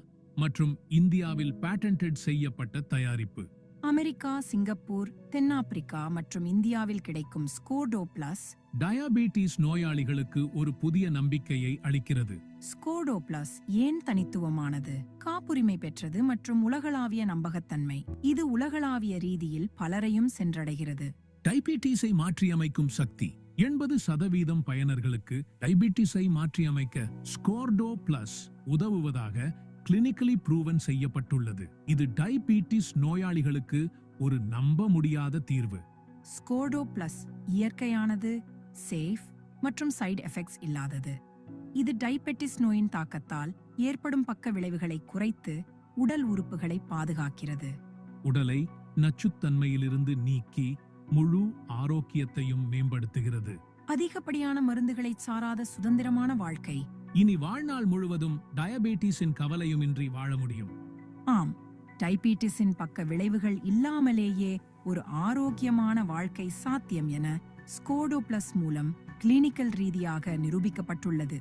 மற்றும் இந்தியாவில் பேட்டன்ட் செய்யப்பட்ட தயாரிப்பு. அமெரிக்கா, சிங்கப்பூர், தென்னாப்பிரிக்கா மற்றும் இந்தியாவில் கிடைக்கும் ஸ்கோடோ பிளஸ் டயாபெட்டிஸ் நோயாளிகளுக்கு ஒரு புதிய நம்பிக்கையை அளிக்கிறது. ஸ்கோடோ பிளஸ் ஏன் தனித்துவமானது, காப்புரிமை பெற்றது மற்றும் உலகளாவிய நம்பகத்தன்மை. இது உலகளாவிய ரீதியில் பலரையும் சென்றடைகிறது. டயபெட்டிஸை மாற்றியமைக்கும் சக்தி 80% பயனர்களுக்கு டயபெட்டிஸை மாற்றியமைக்க ஸ்கோர்டோ பிளஸ் உதவுவதாக கிளினிக்கலி ப்ரூவன் செய்யப்பட்டுள்ளது. இது டயபெட்டிஸ் நோயாளிகளுக்கு ஒரு நம்ப முடியாத தீர்வு. ஸ்கோடோ பிளஸ் இயற்கையானது, சேஃப் மற்றும் சைடு எஃபெக்ட்ஸ் இல்லாதது. இது டயபெட்டிஸ் நோயின் தாக்கத்தால் ஏற்படும் பக்க விளைவுகளை குறைத்து உடல் உறுப்புகளை பாதுகாக்கிறது. உடலை நச்சுத்தன்மையிலிருந்து நீக்கி முழு ஆரோக்கியத்தையும் மேம்படுத்துகிறது. அதிகப்படியான மருந்துகளை சாராத சுதந்திரமான வாழ்க்கை. இனி வாழ்நாள் முழுவதும் டயபெட்டிஸின் கவலையுமின்றி வாழ முடியும். ஆம், டயபெட்டிஸின் பக்க விளைவுகள் இல்லாமலேயே ஒரு ஆரோக்கியமான வாழ்க்கை சாத்தியம் என ஸ்கோடோ பிளஸ் மூலம் கிளினிக்கல் ரீதியாக நிரூபிக்கப்பட்டுள்ளது.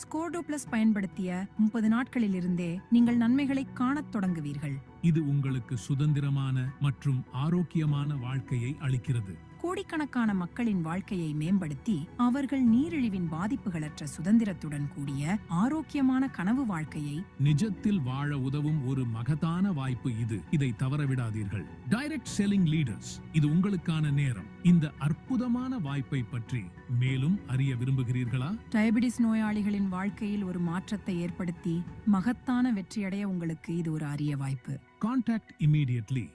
ஸ்கோடோ பிளஸ் பயன்படுத்திய 30 நாட்களிலிருந்தே நீங்கள் நன்மைகளை காணத் தொடங்குவீர்கள். இது உங்களுக்கு சுதந்திரமான மற்றும் ஆரோக்கியமான வாழ்க்கையை அளிக்கிறது. கோடிக்கணக்கான மக்களின் வாழ்க்கையை மேம்படுத்தி அவர்கள் நீரிழிவின் பாதிப்புகளற்ற சுதந்திரத்துடன் கூடிய ஆரோக்கியமான கனவு வாழ்க்கையை நிஜத்தில் வாழ உதவும் ஒரு மகத்தான வாய்ப்பு இது. இதை தவறவிடாதீர்கள். டைரக்ட் செல்லிங் லீடர்ஸ், இது உங்களுக்கான நேரம். இந்த அற்புதமான வாய்ப்பை பற்றி மேலும் அறிய விரும்புகிறீர்களா? டயபெட்டிஸ் நோயாளிகளின் வாழ்க்கையில் ஒரு மாற்றத்தை ஏற்படுத்தி மகத்தான வெற்றியடைய உங்களுக்கு இது ஒரு அரிய வாய்ப்பு. Contact immediately.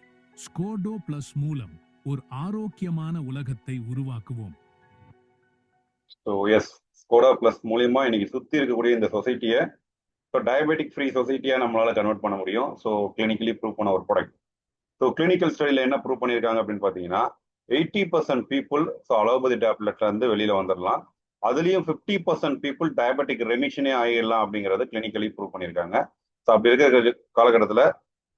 ஸ்கோடோ பிளஸ் மூலம் ஒரு ஆரோக்கியமான உலகத்தை உருவாக்குவோம். ஸ்கோடா பிளஸ் மூலியமா இன்னைக்கு சுத்தி இருக்கக்கூடிய இந்த சொசைட்டியை டயபெட்டிக் ஃப்ரீ சொசைட்டியா நம்மளால கன்வெர்ட் பண்ண முடியும். ஸோ கிளினிக்கலி ப்ரூவ் பண்ண ஒரு ப்ராடக்ட். ஸோ கிளினிக்கல் ஸ்டடியில் என்ன ப்ரூவ் பண்ணியிருக்காங்க அப்படின்னு பார்த்தீங்கன்னா 80% பீப்புள் அலோபதி டேப்லெட்ல இருந்து வெளியில வந்துடலாம். அதுலயும் 50% பீப்புள் டயபெட்டிக் ரெமிஷனே ஆகிடலாம் அப்படிங்கறது கிளினிக்கலி ப்ரூவ் பண்ணியிருக்காங்க. ஸோ அப்படி இருக்கிற காலகட்டத்தில்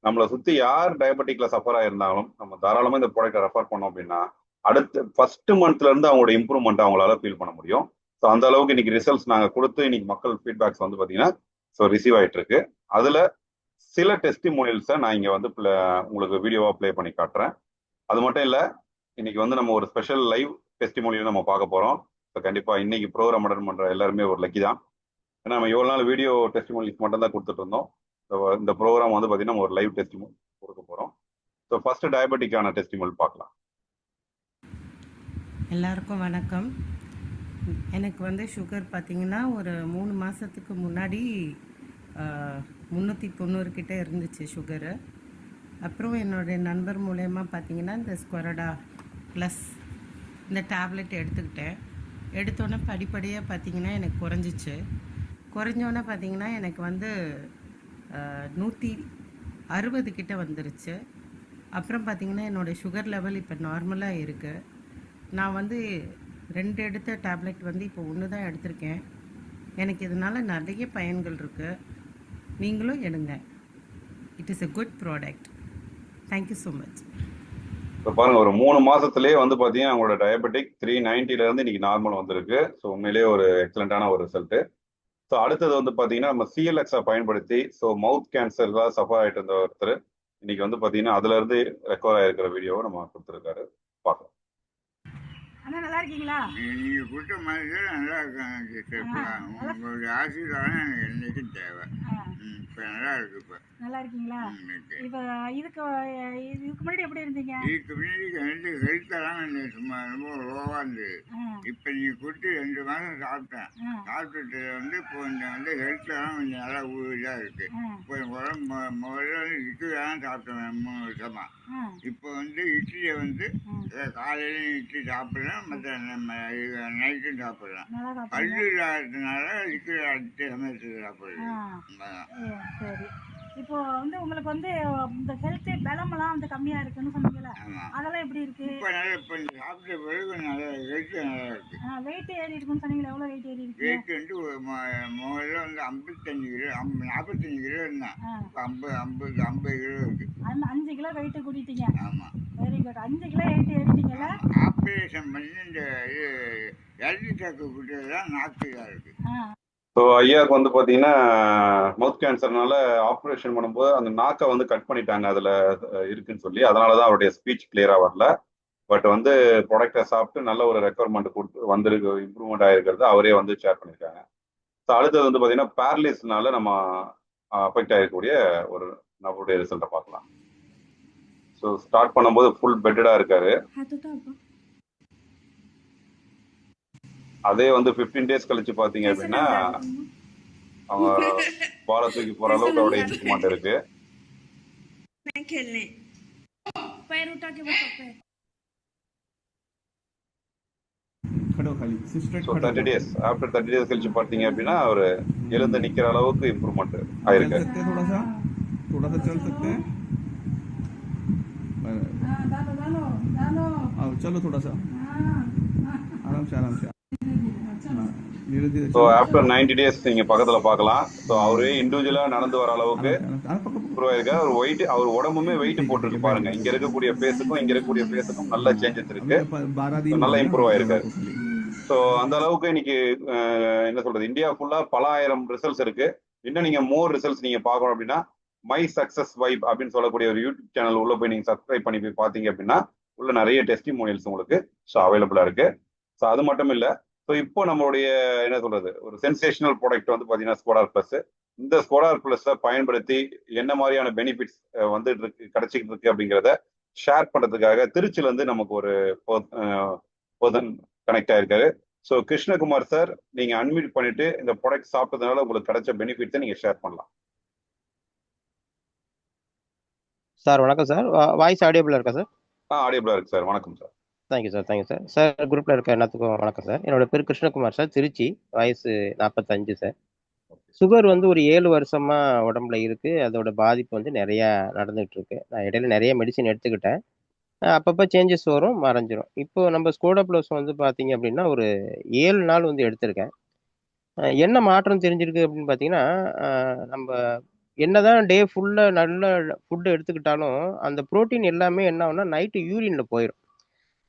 நம்மளை சுத்தி யார் டயபெட்டிக்ல சஃபர் ஆயிருந்தாலும் நம்ம தாராளமா இந்த ப்ராடக்ட்டை ரெஃபர் பண்ணோம் அப்படின்னா அடுத்த ஃபர்ஸ்ட் மந்த்ல இருந்து அவங்களோட இம்ப்ரூவ்மெண்ட் அவங்களால ஃபீல் பண்ண முடியும். ஸோ அந்த அளவுக்கு இன்னைக்கு ரிசல்ட்ஸ் நாங்கள் கொடுத்து இன்னைக்கு மக்கள் ஃபீட்பேக்ஸ் வந்து பார்த்தீங்கன்னா ரிசீவ் ஆயிட்டு இருக்கு. அதுல சில டெஸ்டிமோனியல்ஸை நான் இங்க வந்து உங்களுக்கு வீடியோவா ப்ளே பண்ணி காட்டுறேன். அது மட்டும் இல்லை, இன்னைக்கு வந்து நம்ம ஒரு ஸ்பெஷல் லைவ் டெஸ்டிமோனியல் நம்ம பார்க்க போறோம். ஸோ கண்டிப்பா இன்னைக்கு ப்ரோக்ராம் அட்டன் பண்ற எல்லாருமே ஒரு லக்கி தான். ஏன்னா நம்ம எவ்வளவு நாள் வீடியோ டெஸ்டிமோனியல்ஸ் மட்டும் தான் கொடுத்துட்டு இருந்தோம். இந்த ப்ரோக்ராம் வந்து பார்த்தீங்கன்னா ஒரு லைவ் டெஸ்டிமோல் கொடுக்க போகிறோம். ஸோ ஃபர்ஸ்ட் டயபெட்டிக்கான டெஸ்டிமோல் பார்க்கலாம். எல்லாருக்கும் வணக்கம். எனக்கு வந்து சுகர் பார்த்திங்கன்னா ஒரு 3 மாதத்துக்கு முன்னாடி 390 கிட்ட இருந்துச்சு சுகரு. அப்புறம் என்னுடைய நண்பர் மூலயமா பார்த்திங்கன்னா இந்த ஸ்கொரடா ப்ளஸ் இந்த டேப்லெட் எடுத்துக்கிட்டேன். எடுத்தோன்னே படிப்படியாக பார்த்திங்கன்னா எனக்கு குறைஞ்சோன்னே பார்த்திங்கன்னா எனக்கு வந்து 160 கிட்ட வந்துருச்சு. அப்புறம் பார்த்திங்கன்னா என்னோடய சுகர் லெவல் இப்போ நார்மலாக இருக்குது. நான் வந்து 2 எடுத்த டேப்லெட் வந்து இப்போ 1 தான் எடுத்திருக்கேன். எனக்கு இதனால் நிறைய பயன்கள் இருக்குது. நீங்களும் எடுங்க. It is a good product. Thank you so much. இப்போ பாருங்க, ஒரு 3 மாசத்துலேயே வந்து பார்த்தீங்கன்னா அவங்களோட டயபெட்டிக் 390 இருந்து இன்னைக்கு நார்மல் வந்திருக்கு. ஸோ உண்மையிலேயே ஒரு எக்ஸலண்டான ஒரு ரிசல்ட்டு. ஸோ அடுத்தது வந்து பார்த்தீங்கன்னா நம்ம சிஎல்எக்ஸை பயன்படுத்தி மவுத் கேன்சர்லாம் சஃபர் ஆகிட்டு இருந்த ஒருத்தர் இன்னைக்கு வந்து பார்த்தீங்கன்னா அதுல இருந்து ரெக்கவர் ஆகிருக்கிற வீடியோவை நம்ம கொடுத்துருக்காரு, பார்க்கலாம். அண்ணா நல்லா இருக்கீங்களா? நீங்க கொடுத்த மாதிரி நல்லா இருக்காங்க. உங்களுடைய ஆசீர்வாதம் எனக்கு என்னைக்கும் தேவை. இப்போ நல்லா இருக்கு. இப்போ நல்லா இருக்கீங்களா? இப்போ இதுக்கு முன்னாடி எப்படி இருந்தீங்க? இதுக்கு முன்னாடி ஹெல்த்தெல்லாம் சும்மா ரொம்ப லோவாக இருந்தது. இப்போ நீங்கள் கொடுத்து 2 மாதம் சாப்பிட்டேன். சாப்பிட்டுட்டு வந்து இப்போ கொஞ்சம் வந்து ஹெல்த்தெல்லாம் கொஞ்சம் நல்லா இதாக இருக்கு. இப்போ உடம்பு முதல்ல வந்து இட்லி தான் சாப்பிட்டேன் 3 வருஷமா. இப்போ வந்து இட்லியை வந்து காலையிலையும் இட்லி சாப்பிட்றேன், மற்ற நைட்டும் சாப்பிட்றேன். பல்லு இல்லாததுனால இட்லி அடுத்த சமயத்துக்கு சாப்பிட்றேன். சரி, இப்போ வந்து உங்களுக்கு வந்து இந்த ஹெல்த் பலமெல்லாம் வந்து கம்மியா இருக்குன்னு சொன்னீங்கல்ல, ஆமாம். அதெல்லாம் எப்படி இருக்கு? இப்போ நல்லா இப்போ சாப்பிட்ட பிறகு நல்லா ஹெல்த்து நல்லா இருக்கு. வெயிட் ஏறி இருக்குன்னு சொன்னீங்களா, எவ்வளோ வெயிட் ஏறி இருக்கு? வெயிட் வந்து முதல்ல வந்து 55 கிலோ 45 கிலோ இருந்தேன். இப்போ 50 கிலோ இருக்கு. 5 கிலோ வெயிட் கூட்டிட்டீங்க. ஆமாம். Very good. 5 கிலோ வெயிட் ஏறிட்டீங்கல்ல. ஆப்ரேஷன் பண்ணி இந்த இது இறதி சாக்கு குட்டியது தான் நாக்கு இதாக இருக்கு. ஸோ ஐயாவுக்கு வந்து பார்த்தீங்கன்னா மவுத் கேன்சர்னால ஆப்ரேஷன் பண்ணும்போது அந்த நாக்கை வந்து கட் பண்ணிட்டாங்க அதில் இருக்குன்னு சொல்லி, அதனால தான் அவருடைய ஸ்பீச் கிளியராக வரல. பட் வந்து ப்ராடக்டை சாப்பிட்டு நல்ல ஒரு ரெக்குவயர்மெண்ட் கொடுத்து வந்திருக்கு, இம்ப்ரூவ்மெண்ட் ஆகிருக்கிறது அவரே வந்து ஷேர் பண்ணியிருக்காங்க. ஸோ அடுத்தது வந்து பார்த்தீங்கன்னா பேரலிஸ்னால நம்ம அஃபெக்ட் ஆகிருக்கக்கூடிய ஒரு நபருடைய ரிசல்ட்டை பார்க்கலாம். ஸோ ஸ்டார்ட் பண்ணும்போது ஃபுல் பெட்டடாக இருக்காரு. அதே வந்து 15 days கழிச்சு பார்த்தீங்க அப்படின்னா அவங்க பாலை தூக்கி போற அளவுக்கு அவருடைய இம்ப்ரூவ்மெண்ட் இருக்கு. ஸோ 30 days ஆஃப்டர் 30 days கழிச்சு பார்த்தீங்க அப்படின்னா அவர் எழுந்து நிக்கிற அளவுக்கு இம்ப்ரூவ்மெண்ட் ஆயிருக்கு. चलो थोड़ा सा आराम से आराम से ஸோ ஆஃப்டர் 90 days நீங்க பக்கத்துல பார்க்கலாம். ஸோ அவரே இண்டிவிஜுவலா நடந்து வர அளவுக்கு இம்ப்ரூவ் ஆயிருக்கு. அவர் உடம்புமே வெயிட் போட்டுருக்கு பாருங்க. இங்க இருக்கக்கூடிய ஃபேஸுக்கும் இங்க இருக்கக்கூடிய ஃபேஸுக்கும் நல்ல சேஞ்சஸ் இருக்கு, நல்லா இம்ப்ரூவ் ஆயிருக்காரு. ஸோ அந்த அளவுக்கு இன்னைக்கு என்ன சொல்றது, இந்தியா ஃபுல்லா பல ஆயிரம் ரிசல்ட்ஸ் இருக்கு. இன்னும் நீங்க மோர் ரிசல்ட்ஸ் நீங்க பார்க்கணும் அப்படின்னா மை சக்சஸ் வைப் அப்படின்னு சொல்லக்கூடிய ஒரு யூடியூப் சேனல் உள்ள போய் நீங்க சப்ஸ்கிரைப் பண்ணி போய் பாத்தீங்க அப்படின்னா உள்ள நிறைய டெஸ்டிமோனியல்ஸ் உங்களுக்கு ஸோ அவைலபிளா இருக்கு. ஸோ அது மட்டும் இல்லை, ஸோ இப்போ நம்மளுடைய என்ன சொல்றது ஒரு சென்சேஷனல் ப்ராடக்ட் வந்து பார்த்தீங்கன்னா ஸ்கோடார் பிளஸ். இந்த ஸ்கோடார் பிளஸை பயன்படுத்தி என்ன மாதிரியான பெனிஃபிட்ஸ் வந்து கிடைச்சிக்கிட்டு இருக்கு அப்படிங்கிறத ஷேர் பண்றதுக்காக திருச்சில இருந்து நமக்கு ஒரு பர்சன் கனெக்ட் ஆயிருக்காரு. ஸோ கிருஷ்ணகுமார் சார், நீங்க அன்மியூட் பண்ணிட்டு இந்த ப்ராடக்ட் சாப்பிட்டதுனால உங்களுக்கு கிடைச்ச பெனிஃபிட்ஸை நீங்க ஷேர் பண்ணலாம். சார் வணக்கம் சார். வாய்ஸ் ஆடியபிளா இருக்கா சார்? ஆடியபிளா இருக்கு சார். வணக்கம் sir. Thank you sir. Thank you sir. Sir குரூப்ல இருக்க எல்லாத்துக்கும் வணக்கம் சார். என்னோட பேர் கிருஷ்ணகுமார் சார், திருச்சி, வயசு 45 சார். சுகர் வந்து ஒரு 7 வருஷமா உடம்புல இருக்கு. அதோட பாதிப்பு வந்து நிறைய நடந்துகிட்டு இருக்கு. நான் இடையில நிறைய மெடிசின் எடுத்துக்கிட்டேன். அப்பப்போ சேஞ்சஸ் வரும், மறைஞ்சிரும். இப்போ நம்ம ஸ்கோடா ப்ளஸ் வந்து பார்த்தீங்க அப்படின்னா ஒரு 7 நாள் வந்து எடுத்திருக்கேன். என்ன மாற்றம் தெரிஞ்சிருக்கு அப்படின்னு பார்த்தீங்கன்னா, நம்ம என்னதான் டே ஃபுல்லாக நல்ல ஃபுட்டு எடுத்துக்கிட்டாலும் அந்த ப்ரோட்டீன் எல்லாமே என்ன ஆகும்னா நைட்டு யூரினில் போயிடும்.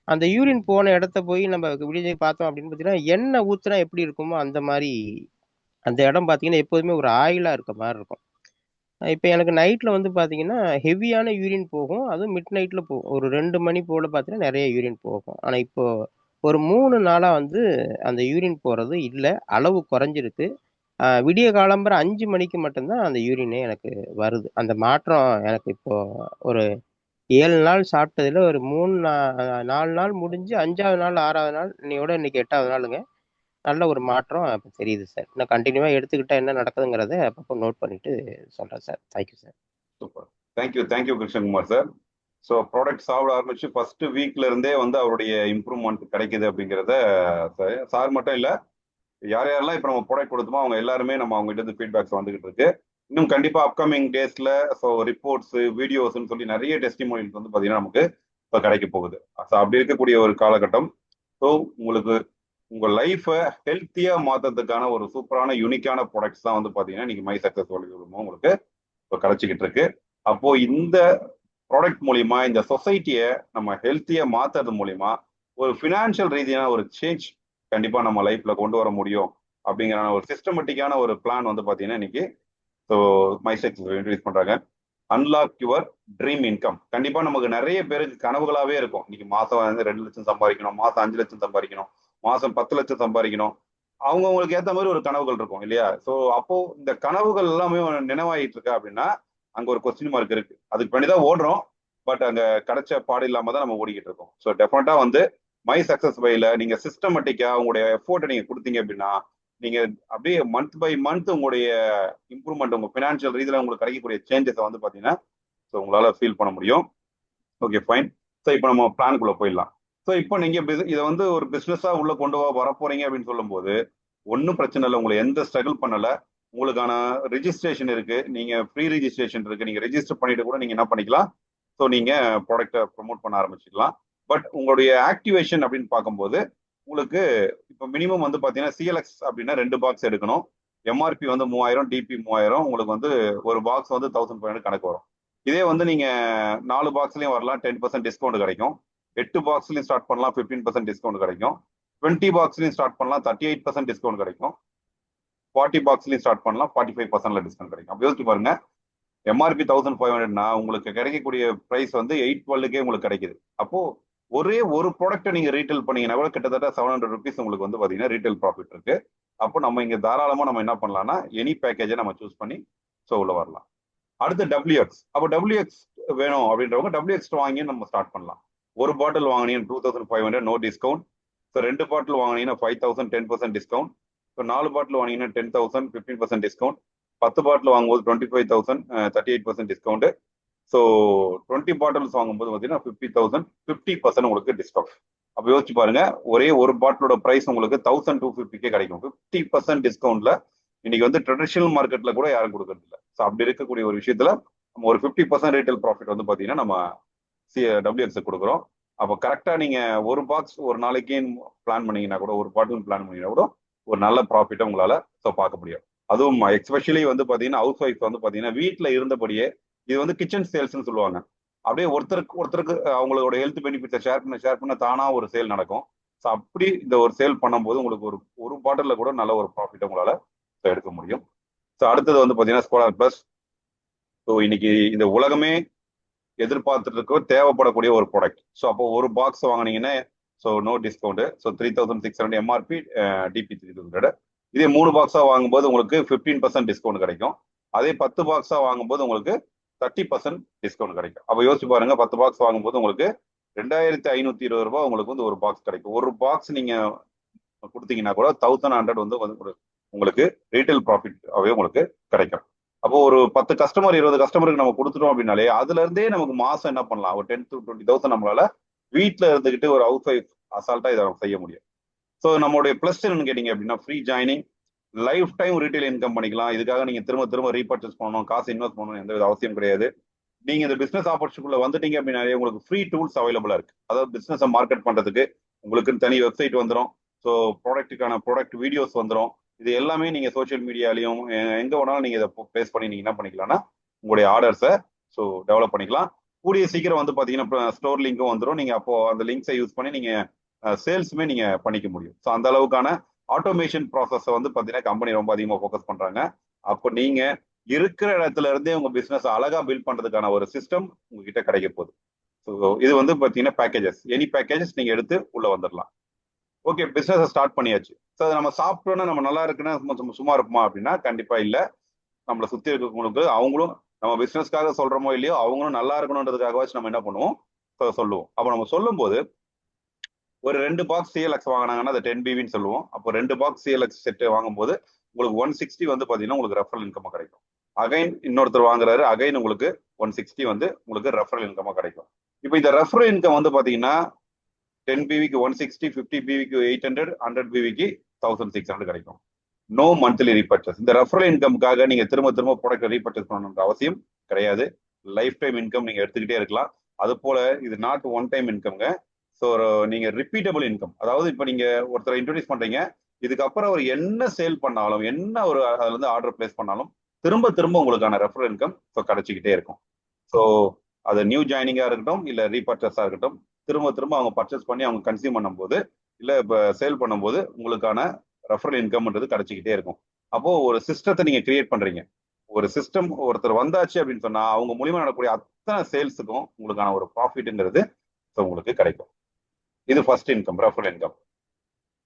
அந்த யூரின் போன இடத்த போய் நம்ம விடிஞ்சு பார்த்தோம் அப்படின்னு பார்த்தீங்கன்னா, எண்ணெய் ஊற்றுனா எப்படி இருக்குமோ அந்த மாதிரி அந்த இடம் பார்த்தீங்கன்னா எப்போதுமே ஒரு ஆயிலாக இருக்க மாதிரி இருக்கும். இப்போ எனக்கு நைட்டில் வந்து பார்த்தீங்கன்னா ஹெவியான யூரின் போகும். அதுவும் மிட் நைட்டில் போகும். ஒரு 2 மணி போல் பார்த்தீங்கன்னா நிறைய யூரின் போகும். ஆனால் இப்போ ஒரு 3 நாளாக வந்து அந்த யூரின் போகிறது இல்லை, அளவு குறைஞ்சிருக்கு. விடிய காலம்பர 5 மணிக்கு மட்டும்தான் அந்த யூரினே எனக்கு வருது. அந்த மாற்றம் எனக்கு இப்போ ஒரு 7 நாள் சாப்பிட்டதில் ஒரு 4 நாள் முடிஞ்சு 5ஆவது நாள் 6ஆவது நாள் இன்னைக்கு 8ஆவது நாளுங்க. நல்ல ஒரு மாற்றம் இப்போ தெரியுது சார். இன்னும் கண்டினியூவாக எடுத்துக்கிட்டா என்ன நடக்குதுங்கிறத அப்பப்போ நோட் பண்ணிட்டு சொல்கிறேன் sir. Thank you sir. Super. Thank you Krishnakumar sir. So product சாப்பிட ஆரம்பிச்சு ஃபர்ஸ்ட் வீக்ல இருந்தே வந்து அவருடைய இம்ப்ரூவ்மெண்ட் கிடைக்குது அப்படிங்கிறத சார் மட்டும் இல்லை, யார் யாரெல்லாம் இப்போ நம்ம ப்ராடக்ட் கொடுத்தோமோ அவங்க எல்லாருமே நம்ம அவங்ககிட்ட இருந்து ஃபீட்பேக்ஸ் வந்துகிட்டு இருக்கு. இன்னும் கண்டிப்பா அப்கமிங் டேஸ்ல ஸோ ரிப்போர்ட்ஸ் வீடியோஸ்ன்னு சொல்லி நிறைய டெஸ்டிமோனியல்ஸ் வந்து பார்த்தீங்கன்னா நமக்கு இப்போ கிடைக்க போகுது. ஸோ அப்படி இருக்கக்கூடிய ஒரு காலகட்டம். ஸோ உங்களுக்கு உங்க லைஃபை ஹெல்த்தியா மாத்துறதுக்கான ஒரு சூப்பரான யூனிக்கான ப்ராடக்ட்ஸ் தான் வந்து பார்த்தீங்கன்னா இன்னைக்கு மை சக்சஸ் உங்களுக்கு இப்போ கிடைச்சிக்கிட்டு இருக்கு. அப்போ இந்த ப்ராடக்ட் மூலியமா இந்த சொசைட்டியை நம்ம ஹெல்த்தியா மாத்துறது மூலியமா ஒரு ஃபினான்ஷியல் ரீதியான ஒரு சேஞ்ச் கண்டிப்பா நம்ம லைஃப்ல கொண்டு வர முடியும் அப்படிங்கிற ஒரு சிஸ்டமேட்டிக்கான ஒரு பிளான் வந்து பாத்தீங்கன்னா இன்னைக்கு ஸோ மைசெக்ஸ் இன்ட்ரடியூஸ் பண்றாங்க. Unlock your dream income. கண்டிப்பா நமக்கு நிறைய பேருக்கு கனவுகளாவே இருக்கும். இன்னைக்கு மாசம் வந்து 2 லட்சம் சம்பாதிக்கணும், மாசம் 5 லட்சம் சம்பாதிக்கணும், மாசம் 10 லட்சம் சம்பாதிக்கணும். அவங்களுக்கு ஏற்ற மாதிரி ஒரு கனவுகள் இருக்கும் இல்லையா? ஸோ அப்போ இந்த கனவுகள் எல்லாமே நினைவாயிட்டு இருக்கா அப்படின்னா அங்க ஒரு கொஸ்டின் மார்க் இருக்கு. அதுக்கு பண்ணிதான் ஓடுறோம், பட் அங்க கிடைச்ச பாடு இல்லாம தான் நம்ம ஓடிக்கிட்டு இருக்கோம். ஸோ டெஃபினட்டா வந்து மை சக்சஸ் பைல நீங்க சிஸ்டமேட்டிக்கா உங்களுடைய எஃபோர்ட்டை நீங்க கொடுத்தீங்க அப்படின்னா நீங்க அப்படியே மந்த் பை மந்த் உங்களுடைய இம்ப்ரூவ்மெண்ட் உங்க பினான்சியல் ரீதியில உங்களுக்கு கிடைக்கக்கூடிய சேஞ்சஸை வந்து பாத்தீங்கன்னா ஸோ உங்களால ஃபீல் பண்ண முடியும். Okay fine. ஸோ இப்போ நம்ம பிளானுக்குள்ள போயிடலாம். ஸோ இப்போ நீங்க இதை வந்து ஒரு பிசினஸா உள்ள கொண்டு வர போறீங்க அப்படின்னு சொல்லும் போது ஒன்றும் பிரச்சனை இல்லை. உங்களை எந்த ஸ்ட்ரகிள் பண்ணல. உங்களுக்கான ரெஜிஸ்ட்ரேஷன் இருக்கு, நீங்க ஃப்ரீ ரெஜிஸ்ட்ரேஷன் இருக்கு, நீங்க ரெஜிஸ்டர் பண்ணிட்டு கூட நீங்க என்ன பண்ணிக்கலாம், ஸோ நீங்க ப்ராடக்ட்டை ப்ரொமோட் பண்ண ஆரம்பிச்சுக்கலாம். பட் உங்களுடைய ஆக்டிவேஷன் அப்படின்னு பார்க்கும்போது உங்களுக்கு இப்போ மினிமம் வந்து பார்த்தீங்கன்னா சிஎல்எக்ஸ் அப்படின்னா 2 பாக்ஸ் எடுக்கணும். எம்ஆர்பி வந்து 3000, டிபி 3000, உங்களுக்கு வந்து ஒரு பாக்ஸ் வந்து 1500 கணக்கு வரும். இதே வந்து நீங்க 4 பாக்ஸ்லயும் வரலாம், 10% டிஸ்கவுண்ட் கிடைக்கும். 8 பாக்ஸ்லயும் ஸ்டார்ட் பண்ணலாம், 15% டிஸ்கவுண்ட் கிடைக்கும். 20 பாக்ஸ்லயும் ஸ்டார்ட் பண்ணலாம், 38% டிஸ்கவுண்ட் கிடைக்கும். 40 பாக்ஸ்லயும் ஸ்டார்ட் பண்ணலாம், 45% டிஸ்கவுண்ட் கிடைக்கும். அப்போ யோசிச்சு பாருங்க, எம்ஆர்பி 1500னா உங்களுக்கு கிடைக்கக்கூடிய பிரைஸ் வந்து 812க்கே உங்களுக்கு கிடைக்குது. அப்போ ஒரே ஒரு ப்ராடக்ட்டை நீங்க ரீட்டைல் பண்ணீங்கன்னா கூட கிட்டத்தட்ட 700 ருபீஸ் உங்களுக்கு வந்து பாத்தீங்கன்னா ரீட்டைல் ப்ராஃபிட் இருக்கு. அப்போ நம்ம இங்க தாராளமா நம்ம என்ன பண்ணலாம்னா எனி பேக்கேஜை நம்ம சூஸ் பண்ணி ஸோ உள்ள வரலாம். அடுத்து WX. அப்போ WX வேணும் அப்படின்றவங்க WX வாங்கி நம்ம ஸ்டார்ட் பண்ணலாம். ஒரு பாட்டில் வாங்கினீங்கன்னா 2500 நோ டிஸ்கவுண்ட். ஸோ 2 பாட்டில் வாங்கினீங்கன்னா 5000 10% டிஸ்கவுண்ட். ஸோ 4 பாட்டில் வாங்கினீங்கன்னா 10,000 15% டிஸ்கவுண்ட். 10 பாட்டில் வாங்கும்போது 25,000 38% டிஸ்கவுண்ட். ஸோ 20 பாட்டில்ஸ் வாங்கும்போது பார்த்தீங்கன்னா 50,000 50% உங்களுக்கு டிஸ்கவுண்ட். அப்போ யோசிச்சு பாருங்க, ஒரே ஒரு பாட்டிலோட பிரைஸ் உங்களுக்கு 1250 கிடைக்கும். 50% டிஸ்கவுண்ட்ல இன்னைக்கு வந்து ட்ரெடிஷனல் மார்க்கெட்ல கூட யாரும் கொடுக்கறது இல்லை. ஸோ அப்படி இருக்கக்கூடிய ஒரு விஷயத்துல நம்ம ஒரு 50% ரீட்டைல் ப்ராஃபிட் வந்து பார்த்தீங்கன்னா நம்ம WX கொடுக்குறோம். அப்போ கரெக்டாக நீங்க ஒரு பாக்ஸ் ஒரு நாளைக்கு பிளான் பண்ணீங்கன்னா கூட, ஒரு பாட்டில் பிளான் பண்ணீங்கன்னா கூட ஒரு நல்ல ப்ராஃபிட்டை உங்களால ஸோ பார்க்க முடியும். அதுவும் எஸ்பெஷலி வந்து பார்த்தீங்கன்னா ஹவுஸ் ஒய்ஃப் வந்து பார்த்தீங்கன்னா வீட்டில் இருந்தபடியே, இது வந்து கிச்சன் சேல்ஸ்ன்னு சொல்லுவாங்க. அப்படியே ஒருத்தருக்கு அவங்களோட ஹெல்த் பெனிஃபிட்ஸை ஷேர் பண்ண தானா ஒரு சேல் நடக்கும். ஸோ அப்படி இந்த ஒரு சேல் பண்ணும்போது உங்களுக்கு ஒரு பாட்டிலில் கூட நல்ல ஒரு ப்ராஃபிட்டை உங்களால எடுக்க முடியும். ஸோ அடுத்தது வந்து பார்த்தீங்கன்னா ஸ்கோலார் பிளஸ். ஸோ இன்னைக்கு இந்த உலகமே எதிர்பார்த்துட்டு இருக்க தேவைப்படக்கூடிய ஒரு ப்ராடக்ட். ஸோ அப்போ ஒரு பாக்ஸ் வாங்கினீங்கன்னா so no discount. So 3600 MRP, DP 3000. இதே 3 பாக்ஸா வாங்கும்போது உங்களுக்கு 15% டிஸ்கவுண்ட் கிடைக்கும். அதே 10 பாக்ஸா வாங்கும்போது உங்களுக்கு 30% டிஸ்கவுண்ட் கிடைக்கும். அப்போ யோசிச்சு பாருங்க, 10 பாக்ஸ் வாங்கும்போது உங்களுக்கு 2520 ரூபாய் உங்களுக்கு வந்து ஒரு பாக்ஸ் கிடைக்கும். ஒரு பாக்ஸ் நீங்க கொடுத்தீங்கன்னா கூட 1100 வந்து உங்களுக்கு ரீட்டைல் ப்ராஃபிட்டாவே உங்களுக்கு கிடைக்கும். அப்போ ஒரு 10 கஸ்டமர் 20 கஸ்டமருக்கு நம்ம கொடுத்துட்டோம் அப்படின்னாலே அதுல இருந்தே நமக்கு மாசம் என்ன பண்ணலாம், ஒரு 10 to 20,000 நம்மளால வீட்டில் இருந்துகிட்டு ஒரு ஹவுஸ் ஒய்ஃப் அசால்ட்டா இதை செய்ய முடியும். ஸோ நம்மளுடைய பிளஸ் என்னன்னு கேட்டீங்க அப்படின்னா free joining, life time retail income பண்ணிக்கலாம். இதுக்காக நீங்க திரும்ப ரீபர்ச்சேஸ் பண்ணணும், காசு இன்வெஸ்ட் பண்ணணும் எந்த வித அவசியம் கிடையாது. நீங்க இந்த பிசினஸ் ஆப்பர்ச்சுனிட்டிக்குள்ள வந்துட்டீங்க அப்படின்னாலே உங்களுக்கு ஃப்ரீ டூல்ஸ் அவைலபிளா இருக்கு. அதாவது பிசினஸை மார்க்கெட் பண்றதுக்கு உங்களுக்குன்னு தனி வெப்சைட் வந்துடும். ஸோ ப்ராடக்ட் வீடியோஸ் வந்துடும். இது எல்லாமே நீங்க சோஷியல் மீடியாலையும் எங்க வேணாலும் நீங்க இதை பிளேஸ் பண்ணி நீங்க என்ன பண்ணிக்கலாம்னா உங்களுடைய ஆர்டர்ஸை ஸோ டெவலப் பண்ணிக்கலாம். கூடிய சீக்கிரம் வந்து பாத்தீங்கன்னா ஸ்டோர் லிங்க்கும் வந்துடும். நீங்க அப்போ அந்த லிங்க்ஸை யூஸ் பண்ணி நீங்க சேல்ஸுமே நீங்க பண்ணிக்க முடியும். ஸோ அந்த அளவுக்கான ஆட்டோமேஷன் ப்ராசஸை வந்து பாத்தீங்கன்னா கம்பெனி ரொம்ப அதிகமாக ஃபோக்கஸ் பண்றாங்க. அப்போ நீங்க இருக்கிற இடத்துல இருந்தே உங்க பிசினஸ் அழகா பில்ட் பண்றதுக்கான ஒரு சிஸ்டம் உங்ககிட்ட கிடைக்க போகுது. ஸோ இது வந்து பாத்தீங்கன்னா பேக்கேஜஸ், எனி பேக்கேஜஸ் நீங்க எடுத்து உள்ள வந்துடலாம். ஓகே, பிசினஸ் ஸ்டார்ட் பண்ணியாச்சு. ஸோ அதை நம்ம சாப்பிட்டோன்னா நம்ம நல்லா இருக்குன்னா சும்மா இருப்போமா அப்படின்னா கண்டிப்பா இல்லை. நம்மளை சுத்தி இருக்கவங்களுக்கு அவங்களும் நம்ம பிசினஸ்க்காக சொல்றோமோ இல்லையோ அவங்களும் நல்லா இருக்கணுன்றதுக்காகவாச்சும் நம்ம என்ன பண்ணுவோம் சொல்லுவோம். அப்போ நம்ம சொல்லும் போது ஒரு 2 பாக்ஸ் CLX வாங்கினாங்கன்னா அதை 10 BVன்னு சொல்லுவோம். அப்போ 2 பாக்ஸ் CLX செட் வாங்கும்போது உங்களுக்கு 160 வந்து பாத்தீங்கன்னா உங்களுக்கு ரெஃபரல் இன்கம் கிடைக்கும். அகைன் இன்னொருத்தர் வாங்குறாரு, அகைன் உங்களுக்கு 160 வந்து உங்களுக்கு ரெஃபரல் இன்கம் கிடைக்கும். இப்போ இந்த ரெஃபரல் இன்கம் வந்து பாத்தீங்கன்னா 10 BVக்கு 160, 50 BVக்கு 800, 100 BVக்கு 1600 கிடைக்கும். No monthly repurchase. இந்த ரெஃபரல் இன்கம்காக நீங்க திரும்ப ப்ராடக்ட் ரீபர்ச்சேஸ் பண்ணணுன்ற அவசியம் கிடையாது. லைஃப் டைம் இன்கம் நீங்க எடுத்துக்கிட்டே இருக்கலாம். அது போல இது நாட் ஒன் டைம் இன்கம்ங்க. ஸோ நீங்க ரிப்பீட்டபிள் இன்கம், அதாவது இப்போ நீங்க ஒருத்தரை இன்ட்ரோடியூஸ் பண்றீங்க, இதுக்கப்புறம் அவர் என்ன சேல் பண்ணாலும் என்ன ஒரு அதுல இருந்து ஆர்டர் பிளேஸ் பண்ணாலும் திரும்ப உங்களுக்கான ரெஃபரல் இன்கம் ஸோ கிடைச்சிக்கிட்டே இருக்கும். ஸோ அது நியூ ஜாயினிங்கா இருக்கட்டும் இல்ல ரீபர்ச்சஸா இருக்கட்டும், திரும்ப அவங்க பர்ச்சேஸ் பண்ணி அவங்க கன்சியூம் பண்ணும்போது இல்ல இப்போ சேல் பண்ணும்போது உங்களுக்கான ரெஃபரல் இன்கம்ன்றது கிடைச்சிக்கிட்டே இருக்கும். அப்போ ஒரு சிஸ்டத்தை நீங்க கிரியேட் பண்றீங்க. ஒரு சிஸ்டம் ஒருத்தர் வந்தாச்சு அப்படின்னு சொன்னா அவங்க மூலியமா நடக்கக்கூடிய அத்தனை சேல்ஸுக்கும் உங்களுக்கான ஒரு ப்ராஃபிட்ங்கிறது உங்களுக்கு கிடைக்கும். இது ஃபர்ஸ்ட் இன்கம், ரெஃபரல் இன்கம்.